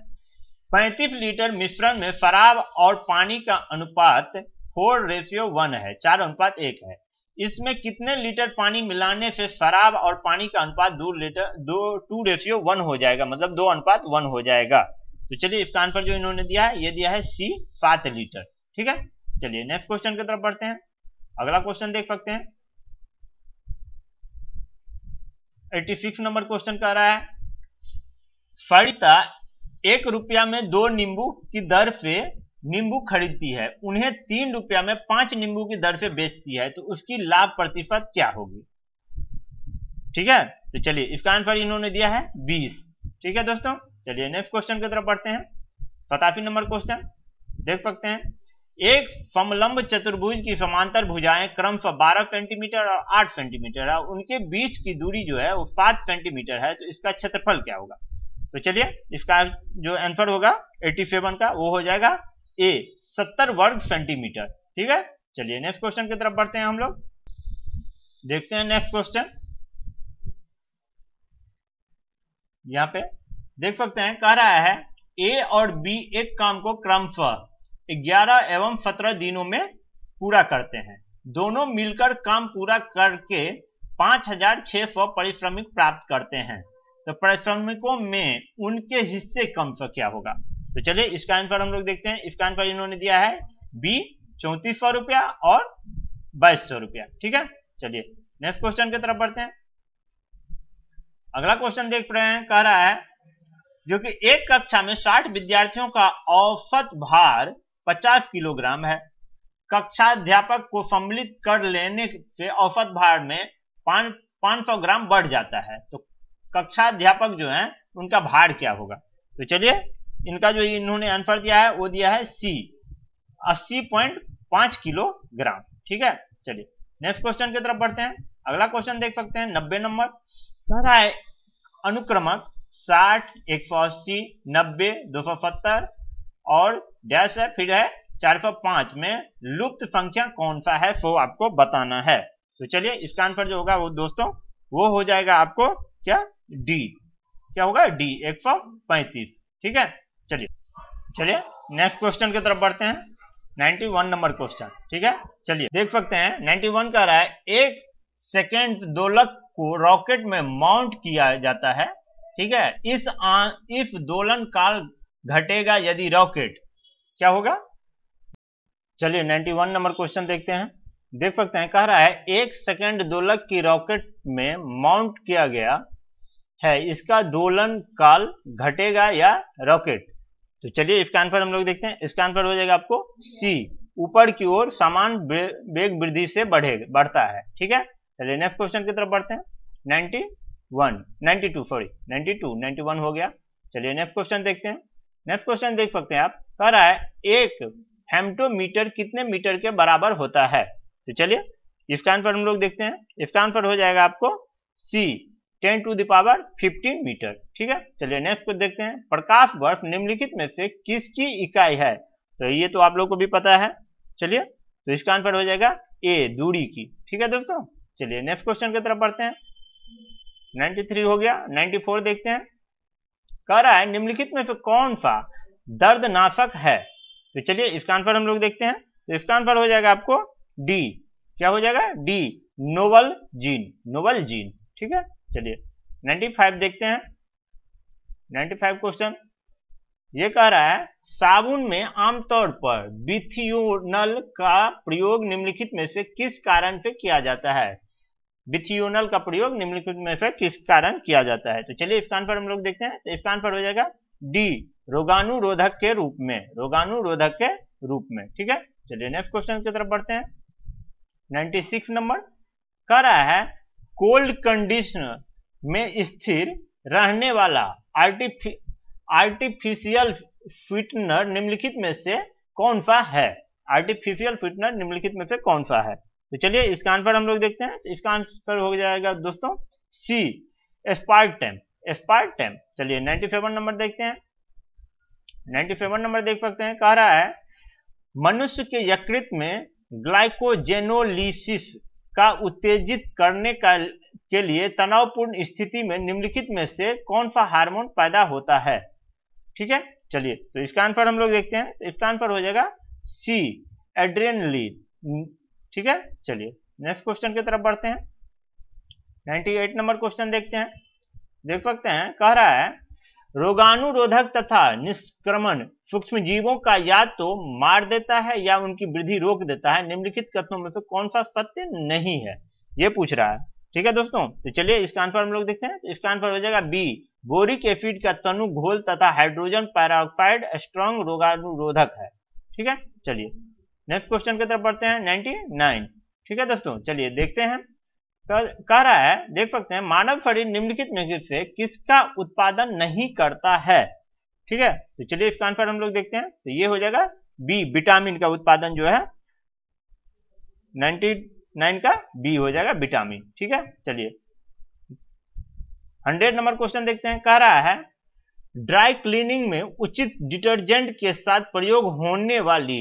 35 लीटर मिश्रण में शराब और पानी का अनुपात 4:1 है, 4:1 है। इसमें कितने लीटर पानी मिलाने से शराब और पानी का अनुपात 2:1 हो जाएगा, मतलब 2:1 हो जाएगा। तो चलिए इसका आंसर जो इन्होंने दिया है ये दिया है सी 7 लीटर। ठीक है, चलिए नेक्स्ट क्वेश्चन की तरफ बढ़ते हैं। अगला क्वेश्चन देख सकते हैं 86 नंबर क्वेश्चन का रहा है, सरिता 1 रुपया में 2 नींबू की दर से नींबू खरीदती है, उन्हें 3 रुपया में 5 नींबू की दर से बेचती है, तो उसकी लाभ प्रतिशत क्या होगी। ठीक है, तो चलिए इसका आंसर इन्होंने दिया है 20। ठीक है दोस्तों, चलिए नेक्स्ट क्वेश्चन की तरफ बढ़ते हैं। 87 नंबर क्वेश्चन देख सकते हैं, एक समलंब चतुर्भुज की समांतर भुजाएं क्रमशः 12 सेंटीमीटर और 8 सेंटीमीटर है, उनके बीच की दूरी जो है वो 7 सेंटीमीटर है, तो इसका क्षेत्रफल क्या होगा। तो चलिए इसका जो आंसर होगा 87 का वो हो जाएगा ए 70 वर्ग सेंटीमीटर। ठीक है, चलिए नेक्स्ट क्वेश्चन की तरफ बढ़ते हैं हम लोग, देखते हैं नेक्स्ट क्वेश्चन। यहां पे देख सकते हैं कह रहा है ए और बी एक काम को क्रमशः 11 एवं 17 दिनों में पूरा करते हैं, दोनों मिलकर काम पूरा करके 5600 पारिश्रमिक प्राप्त करते हैं, तो पारिश्रमिकों में उनके हिस्से क्रमशः क्या होगा। तो चलिए इसका आंसर हम लोग देखते हैं। इसका आंसर इन्होंने दिया है बी 3400 रुपया और 2200 रुपया। ठीक है, चलिए नेक्स्ट क्वेश्चन की तरफ बढ़ते हैं। अगला क्वेश्चन देख रहे हैं, कह रहा है जो कि एक कक्षा में 60 विद्यार्थियों का औसत भार 50 किलोग्राम है, कक्षाध्यापक को सम्मिलित कर लेने से औसत भार में 500 ग्राम बढ़ जाता है, तो कक्षाध्यापक जो है उनका भार क्या होगा। तो चलिए इनका जो इन्होंने आंसर दिया है वो दिया है सी 80.5 किलोग्राम। ठीक है, चलिए नेक्स्ट क्वेश्चन की तरफ बढ़ते हैं। अगला क्वेश्चन देख सकते हैं 90 नंबर, कह रहा है अनुक्रमक 60, 180, 90, 270 और डैश है, फिर है 405 में लुप्त संख्या कौन सा है सो आपको बताना है। तो चलिए इसका आंसर जो होगा वो दोस्तों वो हो जाएगा आपको क्या डी, क्या होगा डी 135। ठीक है, चलिए नेक्स्ट क्वेश्चन की तरफ बढ़ते हैं। 91 नंबर क्वेश्चन। ठीक है, चलिए देख सकते हैं 91 कह रहा है एक सेकेंड दोलक को रॉकेट में माउंट किया जाता है। ठीक है, इस दोलन काल घटेगा यदि रॉकेट क्या होगा। चलिए 91 नंबर क्वेश्चन देखते हैं, देख सकते हैं कह रहा है एक सेकेंड दोलक की रॉकेट में माउंट किया गया है, इसका दोलन काल घटेगा या रॉकेट। तो चलिए इसका आंसर हम लोग देखते हैं। इसका आंसर हो जाएगा आपको सी, ऊपर की ओर समान वेग वृद्धि से बढ़ता है। ठीक है, चलिए नेक्स्ट क्वेश्चन की तरफ बढ़ते हैं। 91 हो गया। चलिए नेक्स्ट क्वेश्चन देखते हैं। नेक्स्ट क्वेश्चन देख सकते हैं आप, कह रहा है एक हेम्टोमीटर कितने मीटर के बराबर होता है। तो चलिए इसका आंसर हम लोग देखते हैं। इसका आंसर हो जाएगा आपको सी 10⁻15 मीटर। ठीक है, चलिए नेक्स्ट को देखते हैं। प्रकाश वर्ष निम्नलिखित में से किसकी इकाई है। तो ये तो आप लोग को भी पता है। चलिए तो इसका आंसर हो जाएगा ए, दूरी की। ठीक है दोस्तों, चलिए नेक्स्ट क्वेश्चन की तरफ बढ़ते हैं। 93 हो गया। 94 देखते हैं, कह रहा है निम्नलिखित में से कौन सा दर्दनाशक है। तो चलिए इसका आंसर हम लोग देखते हैं। तो इसका आंसर हो जाएगा आपको डी, क्या हो जाएगा डी, नोवल जीन। ठीक है, चलिए 95 देखते हैं। 95 क्वेश्चन ये कह रहा है साबुन में आमतौर पर बिथियोनल का प्रयोग निम्नलिखित में से किस कारण से किया जाता है। बिथियोनल का प्रयोग निम्नलिखित में से किस कारण किया जाता है। तो चलिए इसका आंसर हम लोग देखते हैं। तो इसका आंसर हो जाएगा डी, रोगाणुरोधक के रूप में। ठीक है, चलिए नेक्स्ट क्वेश्चन की तरफ बढ़ते हैं। 96 नंबर कह रहा है कोल्ड कंडीशन में स्थिर रहने वाला आर्टिफिशियल स्वीटनर निम्नलिखित में से कौन सा है। आर्टिफिशियल स्वीटनर निम्नलिखित में से कौन सा है। तो चलिए इसका आंसर हम लोग देखते हैं। तो इसका आंसर हो जाएगा दोस्तों सी, एस्पार्टम। चलिए 97 नंबर देखते हैं। 97 नंबर देख सकते हैं, कह रहा है मनुष्य के यकृत में ग्लाइकोजेनोलिसिस का उत्तेजित करने के लिए तनावपूर्ण स्थिति में निम्नलिखित में से कौन सा हार्मोन पैदा होता है? ठीक है, चलिए तो इसका आंसर हम लोग देखते हैं। तो इसका आंसर हो जाएगा सी, एड्रेनलिन। ठीक है, चलिए नेक्स्ट क्वेश्चन की तरफ बढ़ते हैं। 98 नंबर क्वेश्चन देखते हैं। देख सकते हैं, कह रहा है रोगाणुरोधक तथा निष्क्रमण सूक्ष्म जीवों का या तो मार देता है या उनकी वृद्धि रोक देता है, निम्नलिखित कथनों में से कौन सा सत्य नहीं है, ये पूछ रहा है। ठीक है दोस्तों, तो चलिए इसका आंसर हम लोग देखते हैं। तो इसका आंसर हो जाएगा बी, बोरिक एसिड का तनु घोल तथा हाइड्रोजन पेरोक्साइड स्ट्रॉन्ग रोगाणुरोधक है। ठीक है, चलिए नेक्स्ट क्वेश्चन की तरफ बढ़ते हैं। 99। ठीक है दोस्तों, चलिए देखते हैं। कह रहा है, देख सकते हैं, मानव शरीर निम्नलिखित में से किसका उत्पादन नहीं करता है? ठीक है, तो चलिए इसका आंसर हम लोग देखते हैं। तो ये हो जाएगा बी, विटामिन का उत्पादन जो है 99 का बी हो जाएगा विटामिन। ठीक है, चलिए 100 नंबर क्वेश्चन देखते हैं। कह रहा है ड्राई क्लीनिंग में उचित डिटर्जेंट के साथ प्रयोग होने वाली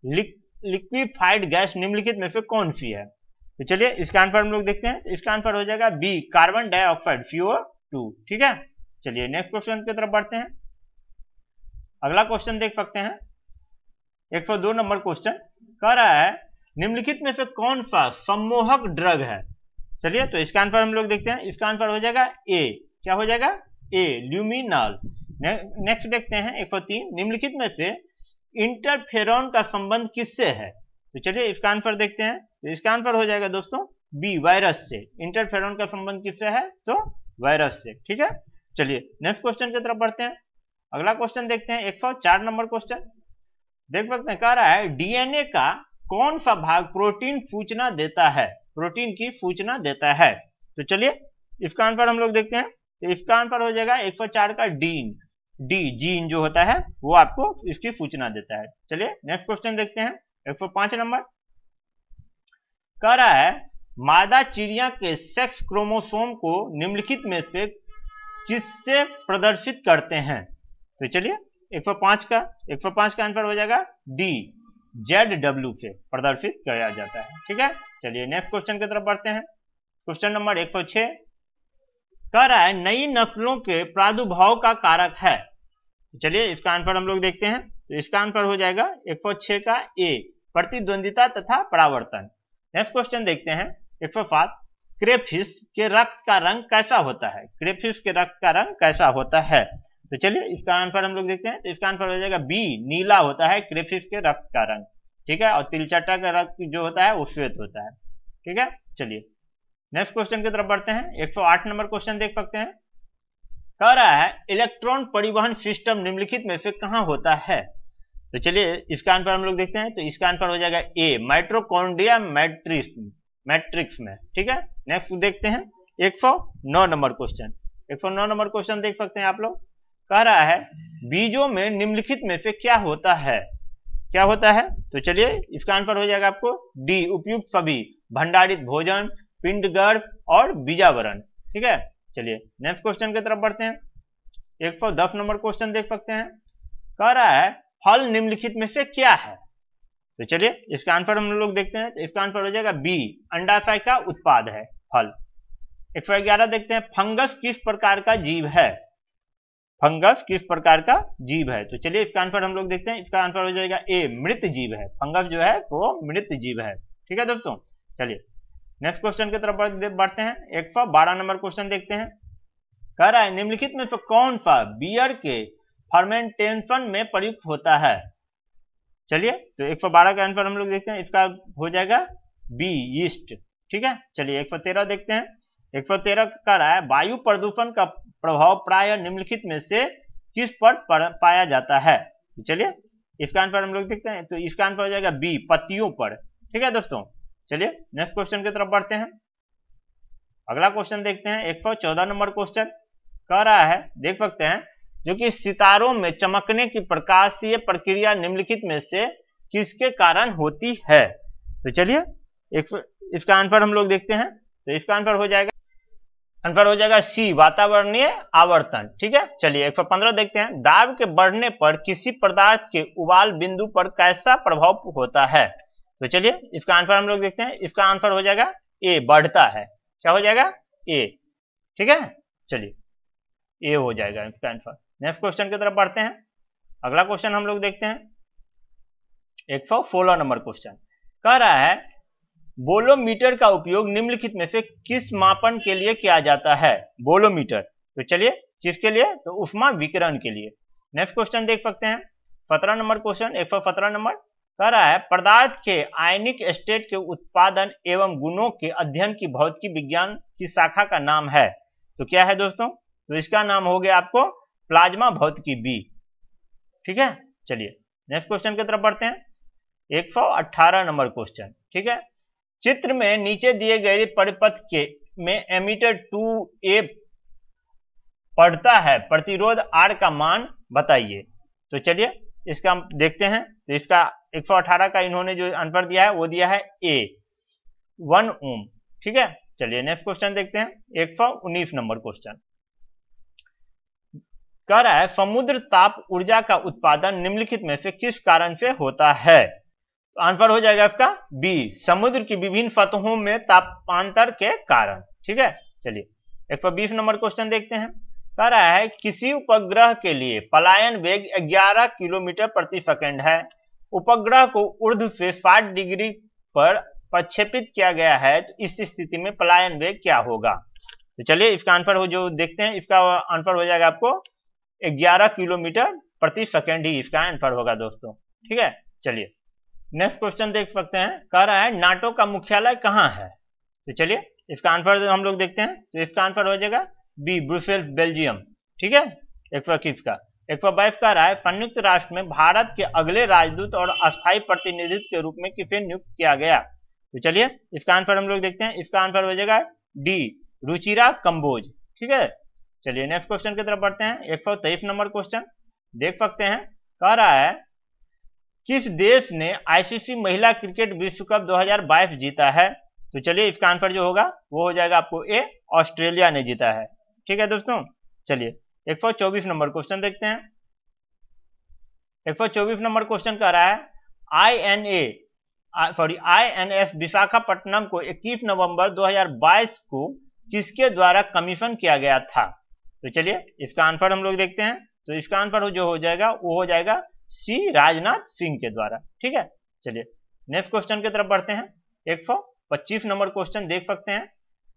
लिक्विफाइड गैस निम्नलिखित में से कौन सी है? तो चलिए इसका आंसर हम लोग देखते हैं। इसका आंसर हो जाएगा बी, कार्बन डाइऑक्साइड, CO2। ठीक है, चलिए नेक्स्ट क्वेश्चन की तरफ बढ़ते हैं। अगला क्वेश्चन देख सकते हैं, 102 नंबर क्वेश्चन। कह रहा है निम्नलिखित में से कौन सा सम्मोहक ड्रग है? चलिए तो इसका आंसर हम लोग देखते हैं। इसका आंसर हो जाएगा ए, क्या हो जाएगा? ए, ल्यूमिनॉल। नेक्स्ट देखते हैं 103। निम्नलिखित में से इंटरफेरॉन का संबंध किससे है? तो चलिए इसका आंसर देखते हैं। तो इसका आंसर हो जाएगा दोस्तों बी, वायरस से। इंटरफेरॉन का संबंध किससे है? तो वायरस से। ठीक है, चलिए नेक्स्ट क्वेश्चन की तरफ बढ़ते हैं। अगला क्वेश्चन देखते हैं 104 नंबर क्वेश्चन। देख सकते हैं, कह रहा है डीएनए का कौन सा भाग प्रोटीन सूचना देता है, प्रोटीन की सूचना देता है? तो चलिए इसका आंसर हम लोग देखते हैं। तो इसका आंसर हो जाएगा 104 का डी, जीन जो होता है वो आपको इसकी सूचना देता है। चलिए नेक्स्ट क्वेश्चन देखते हैं 105 नंबर। कह रहा है मादा चिड़िया के सेक्स क्रोमोसोम को निम्नलिखित में से किससे प्रदर्शित करते हैं? तो चलिए 105 का आंसर हो जाएगा डी, ZW से प्रदर्शित किया जाता है। ठीक है, चलिए नेक्स्ट क्वेश्चन की तरफ बढ़ते हैं। Question number 106। कह रहा है नई नस्लों के प्रादुर्भाव का कारक है। तो चलिए इसका आंसर हम लोग देखते हैं। तो इसका आंसर हो जाएगा 106 का ए, प्रतिद्वंदिता तथा परावर्तन। नेक्स्ट क्वेश्चन देखते हैं 107। क्रेफिश के रक्त का रंग कैसा होता है? क्रेफिश के रक्त का रंग कैसा होता है? तो चलिए इसका आंसर हम लोग देखते हैं। तो इसका आंसर हो जाएगा बी, नीला होता है क्रेफिश के रक्त का रंग। ठीक है, और तिलचट्टा का रक्त जो होता है वो श्वेत होता है। ठीक है, चलिए नेक्स्ट क्वेश्चन की तरफ बढ़ते हैं। 108 नंबर क्वेश्चन देख सकते हैं। कह रहा है इलेक्ट्रॉन परिवहन सिस्टम निम्नलिखित में से कहां होता है? तो चलिए इसका आंसर हम लोग देखते हैं। तो इसका आंसर हो जाएगा ए, माइटोकॉन्ड्रिया मैट्रिक्स में। ठीक है, नेक्स्ट देखते हैं 109 नंबर क्वेश्चन। 109 नंबर क्वेश्चन देख सकते हैं आप लोग। कह रहा है बीजों में निम्नलिखित में से क्या होता है, क्या होता है? तो चलिए इसका आंसर हो जाएगा आपको डी, उपयुक्त सभी, भंडारित भोजन, पिंडगर्भ और बीजावरण। ठीक है, चलिए नेक्स्ट क्वेश्चन की तरफ बढ़ते हैं। 110 नंबर क्वेश्चन देख सकते हैं। कह रहा है फल निम्नलिखित में से क्या है? तो चलिए इसका आंसर हम लोग देखते हैं। तो इसका आंसर हो जाएगा बी, अंडाशय का उत्पाद है फल। 111 देखते हैं, फंगस किस प्रकार का जीव है? फंगस किस प्रकार का जीव है? तो चलिए इसका आंसर हम लोग देखते हैं। इसका आंसर हो जाएगा ए, मृत जीव है। फंगस जो है वो मृत जीव है। ठीक है दोस्तों, चलिए नेक्स्ट क्वेश्चन की तरफ बढ़ते हैं। 112 नंबर क्वेश्चन देखते हैं। कह रहा है निम्नलिखित में से कौन सा बियर के फर्मेंटेशन में प्रयुक्त होता है? चलिए तो 112 का आंसर हम लोग देखते हैं। इसका हो जाएगा बी, यीस्ट। ठीक है, चलिए 113 देखते हैं। 113 कह रहा है वायु प्रदूषण का प्रभाव प्राय निम्नलिखित में से किस पर पाया जाता है? तो चलिए इसका आंसर हम लोग देखते हैं। तो इसका आंसर हो जाएगा बी, पत्तियों पर। ठीक है दोस्तों, चलिए नेक्स्ट क्वेश्चन की तरफ बढ़ते हैं। अगला क्वेश्चन देखते हैं 114 नंबर क्वेश्चन। कह रहा है देख सकते हैं जो कि सितारों में चमकने की प्रकाशीय प्रक्रिया निम्नलिखित में से किसके कारण होती है? तो चलिए इसका आंसर हम लोग देखते हैं। तो इसका आंसर हो जाएगा आंसर हो जाएगा सी, वातावरणीय आवर्तन। ठीक है, चलिए 115 देखते हैं। दाब के बढ़ने पर किसी पदार्थ के उबाल बिंदु पर कैसा प्रभाव होता है? तो चलिए इसका आंसर हम लोग देखते हैं। इसका आंसर हो जाएगा ए, बढ़ता है। क्या हो जाएगा? ए। ठीक है, चलिए ए हो जाएगा इसका आंसर। नेक्स्ट क्वेश्चन की तरफ बढ़ते हैं। अगला क्वेश्चन हम लोग देखते हैं 116 नंबर क्वेश्चन। कह रहा है बोलोमीटर का उपयोग निम्नलिखित में से किस मापन के लिए किया जाता है? बोलोमीटर, तो चलिए किसके लिए? तो उष्मा विकिरण के लिए। नेक्स्ट क्वेश्चन देख सकते हैं 17 नंबर क्वेश्चन, 117 नंबर। कह रहा है पदार्थ के आयनिक स्टेट के उत्पादन एवं गुणों के अध्ययन की भौतिकी विज्ञान की शाखा का नाम है। तो क्या है दोस्तों? तो इसका नाम हो गया आपको प्लाज्मा भौतिकी बी। ठीक है, चलिए नेक्स्ट क्वेश्चन की तरफ बढ़ते हैं 118 नंबर क्वेश्चन। ठीक है, चित्र में नीचे दिए गए परिपथ के में एमीटर 2A पढ़ता है, प्रतिरोध R का मान बताइए। तो चलिए इसका हम देखते हैं। तो इसका 118 का इन्होंने जो आंसर दिया है वो दिया है A, 1 ओम। ठीक है, चलिए नेक्स्ट क्वेश्चन देखते हैं 119 नंबर क्वेश्चन। कह रहा है समुद्र ताप ऊर्जा का उत्पादन निम्नलिखित में से किस कारण से होता है? तो आंसर हो जाएगा इसका बी, समुद्र की विभिन्न सतहों में तापांतर के कारण। ठीक है, चलिए 120 नंबर क्वेश्चन देखते हैं। कह रहा है किसी उपग्रह के लिए पलायन वेग 11 किलोमीटर प्रति सेकंड है। उपग्रह को ऊर्ध्व से 60 डिग्री पर प्रक्षेपित किया गया है, तो इस स्थिति में पलायन वेग क्या होगा? तो चलिए इसका आंसर हो जो देखते हैं, इसका आंसर हो जाएगा आपको 11 किलोमीटर प्रति सेकंड ही इसका आंसर होगा दोस्तों। ठीक है, चलिए नेक्स्ट क्वेश्चन देख सकते हैं। कह रहा है नाटो का मुख्यालय कहां है? तो चलिए इसका आंसर हम लोग देखते हैं। तो इसका आंसर हो जाएगा बी, ब्रुसेल्स, बेल्जियम। ठीक है, 121 का 122 कह रहा है संयुक्त राष्ट्र में भारत के अगले राजदूत और अस्थायी प्रतिनिधित्व के रूप में किसे नियुक्त किया गया? तो चलिए इसका आंसर हम लोग देखते हैं। इसका आंसर हो जाएगा डी, रुचिरा कंबोज। ठीक है, चलिए नेक्स्ट क्वेश्चन की तरफ बढ़ते हैं 123 नंबर क्वेश्चन देख सकते हैं। कह रहा है किस देश ने आईसीसी महिला क्रिकेट विश्व कप 2022 जीता है? तो चलिए इसका आंसर जो होगा वो हो जाएगा आपको ए, ऑस्ट्रेलिया ने जीता है। ठीक है दोस्तों, चलिए 124 नंबर क्वेश्चन देखते हैं। 124 नंबर क्वेश्चन कह रहा है आईएनएस विशाखापट्टनम को 21 नवंबर 2022 को किसके द्वारा कमीशन किया गया था? तो चलिए इसका आंसर हम लोग देखते हैं। तो इसका आंसर जो हो जाएगा वो हो जाएगा सी, राजनाथ सिंह के द्वारा। ठीक है, चलिए नेक्स्ट क्वेश्चन की तरफ बढ़ते हैं 125 नंबर क्वेश्चन देख सकते हैं।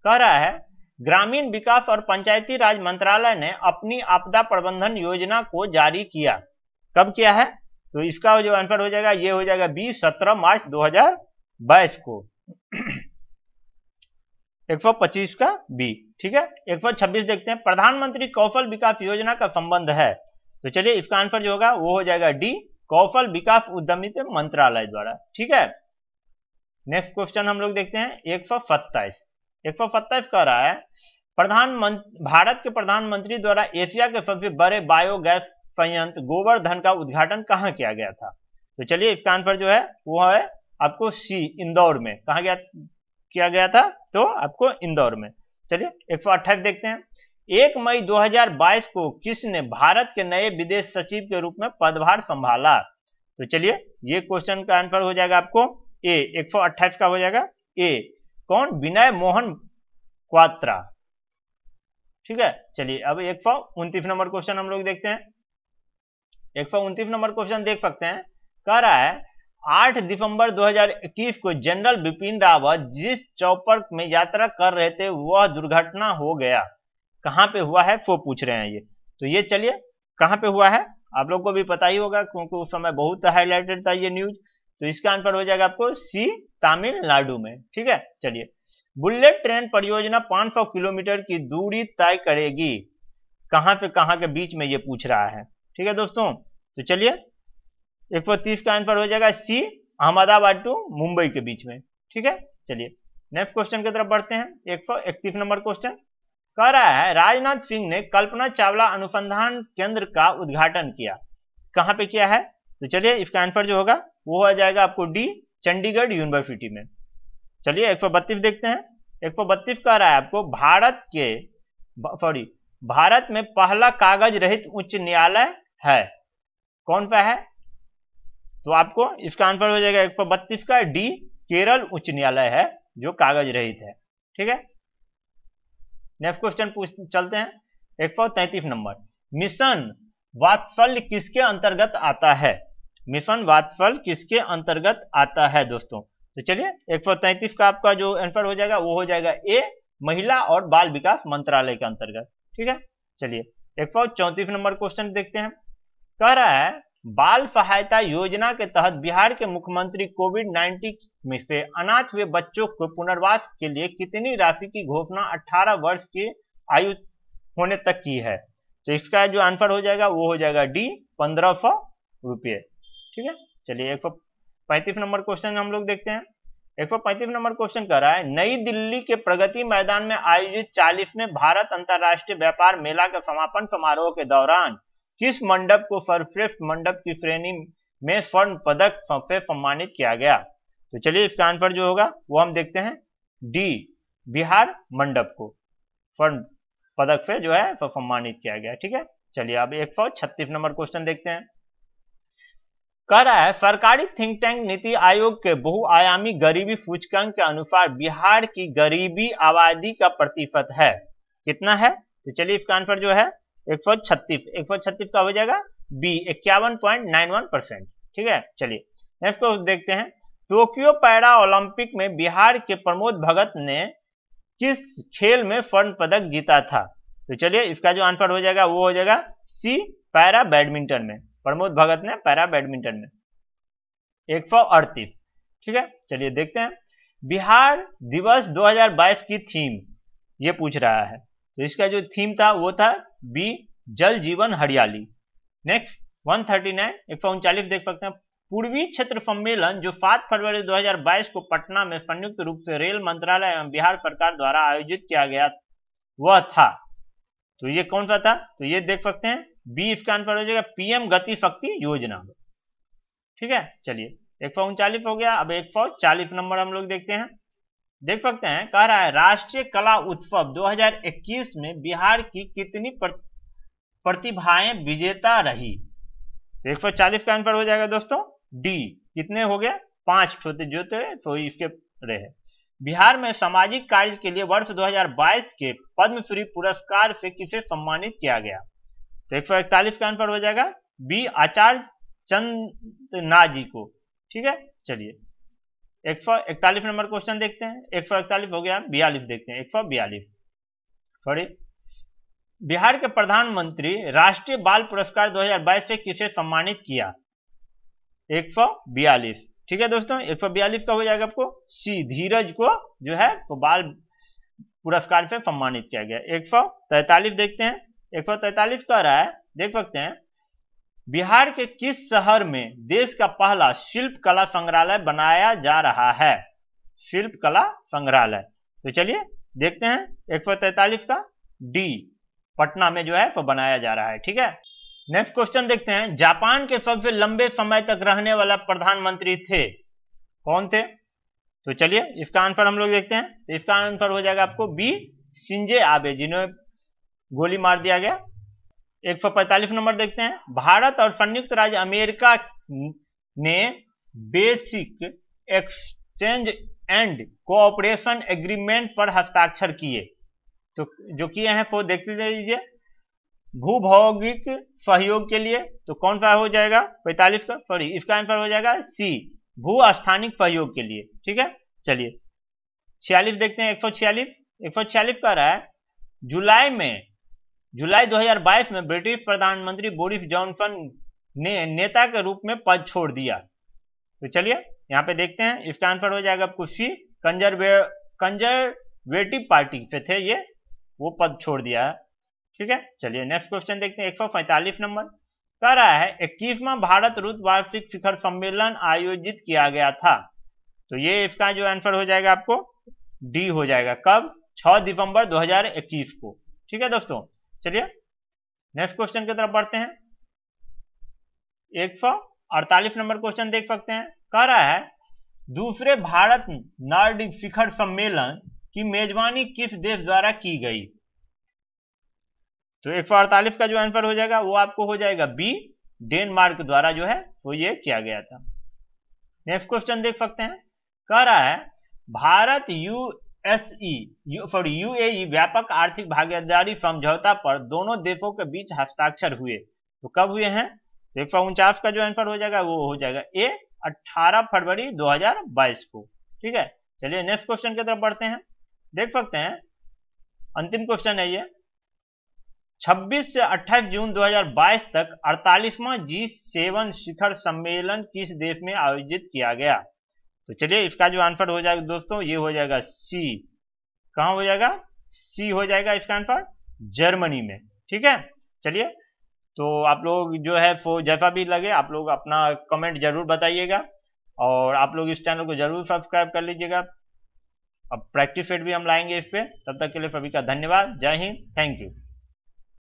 कह रहा है ग्रामीण विकास और पंचायती राज मंत्रालय ने अपनी आपदा प्रबंधन योजना को जारी किया। कब किया है? तो इसका जो आंसर हो जाएगा ये हो जाएगा बी, 17 मार्च 2022 को। 125 का बी। ठीक है, 126 देखते हैं। प्रधानमंत्री कौशल विकास योजना का संबंध है। तो चलिए इसका आंसर जो होगा वो हो जाएगा डी, कौशल विकास उद्यमिता मंत्रालय द्वारा। ठीक है, नेक्स्ट क्वेश्चन हम लोग देखते हैं 127 कह रहा है भारत के प्रधानमंत्री द्वारा एशिया के सबसे बड़े बायोगैस संयंत्र गोवर्धन का उद्घाटन कहां किया गया था? तो चलिए इसका आंसर जो है वो है आपको सी, इंदौर में। कहां किया गया था? तो आपको इंदौर में। चलिए 128 देखते हैं। 1 मई 2022 को किसने भारत के नए विदेश सचिव के रूप में पदभार संभाला? तो चलिए ये क्वेश्चन का आंसर हो जाएगा आपको ए, 128 का हो जाएगा ए, कौन? विनय मोहन क्वात्रा। ठीक है, चलिए अब 129 नंबर क्वेश्चन हम लोग देखते हैं। 129 नंबर क्वेश्चन देख सकते हैं। कह रहा है 8 दिसंबर 2021 को जनरल बिपिन रावत जिस चौपर में यात्रा कर रहे थे वह दुर्घटना हो गया। कहां पे हुआ है वो पूछ रहे हैं ये। तो ये चलिए कहां पे हुआ है आप लोग को भी पता ही होगा क्योंकि उस समय बहुत हाईलाइटेड था ये न्यूज। तो इसका आंसर हो जाएगा आपको सी, तमिलनाडु में। ठीक है, चलिए बुलेट ट्रेन परियोजना 500 किलोमीटर की दूरी तय करेगी। कहां से कहां के बीच में ये पूछ रहा है। ठीक है दोस्तों, तो चलिए 130 का आंसर हो जाएगा सी, अहमदाबाद टू मुंबई के बीच में। ठीक है, चलिए नेक्स्ट क्वेश्चन की तरफ बढ़ते हैं 131 नंबर क्वेश्चन। कह रहा है राजनाथ सिंह ने कल्पना चावला अनुसंधान केंद्र का उद्घाटन किया। कहां पे किया है? तो चलिए इसका आंसर जो होगा वो हो जाएगा आपको डी, चंडीगढ़ यूनिवर्सिटी में। चलिए 132 देखते हैं। 132 कह रहा है आपको भारत के सॉरी भारत में पहला कागज रहित उच्च न्यायालय है? कौन सा है? तो आपको इसका आंसर हो जाएगा 132 का डी, केरल उच्च न्यायालय है जो कागज रहित है। ठीक है, नेक्स्ट क्वेश्चन चलते हैं। 133 नंबर, मिशन वात्सल्य किसके अंतर्गत आता है? मिशन वात्सल्य किसके अंतर्गत आता है दोस्तों? तो चलिए 133 का आपका जो आंसर हो जाएगा वो हो जाएगा ए, महिला और बाल विकास मंत्रालय के अंतर्गत। ठीक है, चलिए 134 नंबर क्वेश्चन देखते हैं। कह रहा है बाल सहायता योजना के तहत बिहार के मुख्यमंत्री कोविड-19 में से अनाथ हुए बच्चों को पुनर्वास के लिए कितनी राशि की घोषणा 18 वर्ष की आयु होने तक की है? तो इसका जो आंसर हो जाएगा वो हो जाएगा डी, 1500 रुपये। ठीक है, चलिए 135 नंबर क्वेश्चन हम लोग देखते हैं। 135 नंबर क्वेश्चन कह रहा है नई दिल्ली के प्रगति मैदान में आयोजित 40वें भारत अंतर्राष्ट्रीय व्यापार मेला के समापन समारोह के दौरान किस मंडप को सर्वश्रेष्ठ मंडप की श्रेणी में स्वर्ण पदक से सम्मानित किया गया? तो चलिए इसका आंसर जो होगा वो हम देखते हैं डी, बिहार मंडप को स्वर्ण पदक से जो है सम्मानित किया गया। ठीक है, चलिए अब 136 नंबर क्वेश्चन देखते हैं। कह रहा है सरकारी थिंक टैंक नीति आयोग के बहुआयामी गरीबी सूचकांक के अनुसार बिहार की गरीबी आबादी का प्रतिशत है कितना है? तो चलिए इसका आंसर जो है 136 का हो जाएगा बी, 51.91%। ठीक है, चलिए नेक्स्ट को देखते हैं। टोक्यो पैरा ओलंपिक में बिहार के प्रमोद भगत ने किस खेल में स्वर्ण पदक जीता था? तो चलिए इसका जो आंसर हो जाएगा वो हो जाएगा सी, पैरा बैडमिंटन में। प्रमोद भगत ने पैरा बैडमिंटन में 138। ठीक है, चलिए देखते हैं। बिहार दिवस 2022 की थीम ये पूछ रहा है, तो इसका जो थीम था वो था बी, जल जीवन हरियाली। नेक्स्ट 139, 139 देख सकते हैं। पूर्वी क्षेत्र सम्मेलन जो 7 फरवरी 2022 को पटना में संयुक्त रूप से रेल मंत्रालय एवं बिहार सरकार द्वारा आयोजित किया गया वह था, तो ये कौन सा था? तो ये देख सकते हैं बी, इसका आंसर हो जाएगा पीएम गति शक्ति योजना। ठीक है, चलिए 139 हो गया। अब 140 नंबर हम लोग देखते हैं। देख सकते हैं कह रहा है राष्ट्रीय कला उत्सव 2021 में बिहार की कितनी प्रतिभाएं विजेता रही? तो 140 का आंसर हो जाएगा दोस्तों डी, कितने हो गया? 5 छोटे जो थे तो इसके रहे। बिहार में सामाजिक कार्य के लिए वर्ष 2022 के पद्मश्री पुरस्कार से किसे सम्मानित किया गया? तो 141 का आंसर हो जाएगा बी, आचार्य चंदना जी को। ठीक है, चलिए 141 नंबर क्वेश्चन देखते हैं। 141 हो गया, 42 देखते हैं। 142 सॉरी, बिहार के प्रधानमंत्री राष्ट्रीय बाल पुरस्कार 2022 से किसे सम्मानित किया? 142। ठीक है दोस्तों, 142 का हो जाएगा आपको सी, धीरज को जो है तो बाल पुरस्कार से सम्मानित किया गया। 143 देखते हैं। 143 कह रहा है देख सकते हैं बिहार के किस शहर में देश का पहला शिल्प कला संग्रहालय बनाया जा रहा है? शिल्प कला संग्रहालय, तो चलिए देखते हैं 143 का डी, पटना में जो है तो बनाया जा रहा है। ठीक है, नेक्स्ट क्वेश्चन देखते हैं। जापान के सबसे लंबे समय तक रहने वाला प्रधानमंत्री थे, कौन थे? तो चलिए इसका आंसर हम लोग देखते हैं। तो इसका आंसर हो जाएगा आपको बी, शिंजे आबे, जिन्हें गोली मार दिया गया। 145 नंबर देखते हैं। भारत और संयुक्त राज्य अमेरिका ने basic exchange and cooperation agreement पर हस्ताक्षर किए, तो जो किए हैं वो देखते लीजिए। भूभौगिक सहयोग के लिए, तो कौन सा हो जाएगा? 45 का सॉरी, इसका आंसर हो जाएगा सी, भू-स्थानिक सहयोग के लिए। ठीक है, चलिए 46 देखते हैं। 146 कह रहा है जुलाई 2022 में ब्रिटिश प्रधानमंत्री बोरिस जॉनसन ने नेता के रूप में पद छोड़ दिया, तो चलिए यहां पे देखते हैं। इसका आंसर हो जाएगा आपको सी, कंजर्वेटिव पार्टी से थे ये, वो पद छोड़ दिया है। ठीक है, चलिए नेक्स्ट क्वेश्चन देखते हैं। 145 नंबर कह रहा है 21वां भारत रूस वार्षिक शिखर सम्मेलन आयोजित किया गया था, तो ये इसका जो आंसर हो जाएगा आपको डी हो जाएगा। कब? 6 दिसंबर 2021 को। ठीक है दोस्तों, चलिए नेक्स्ट क्वेश्चन की तरफ बढ़ते हैं। 148 नंबर क्वेश्चन देख सकते हैं। कह रहा है दूसरे भारत नॉर्डिक शिखर सम्मेलन की मेजबानी किस देश द्वारा की गई? तो 148 का जो आंसर हो जाएगा वो आपको हो जाएगा बी, डेनमार्क द्वारा जो है वो ये किया गया था। नेक्स्ट क्वेश्चन देख सकते हैं, कह रहा है भारत यूएई व्यापक आर्थिक भागीदारी समझौता पर दोनों देशों के बीच हस्ताक्षर हुए, तो कब हुए हैं? तो 149 का जो आंसर हो जाएगा वो हो जाएगा ए, 18 फरवरी 2022 को। ठीक है, चलिए नेक्स्ट क्वेश्चन की तरफ बढ़ते हैं। देख सकते हैं अंतिम क्वेश्चन है ये, 26 से 28 जून 2022 तक 48वां G7 शिखर सम्मेलन किस देश में आयोजित किया गया? तो चलिए इसका जो आंसर हो जाएगा दोस्तों ये हो जाएगा सी। कहां हो जाएगा? सी हो जाएगा इसका आंसर, जर्मनी में। ठीक है, चलिए तो आप लोग जो है जैसा भी लगे आप लोग अपना कमेंट जरूर बताइएगा और आप लोग इस चैनल को जरूर सब्सक्राइब कर लीजिएगा। अब प्रैक्टिस सेट भी हम लाएंगे इस पे, तब तक के लिए सभी का धन्यवाद। जय हिंद, थैंक यू।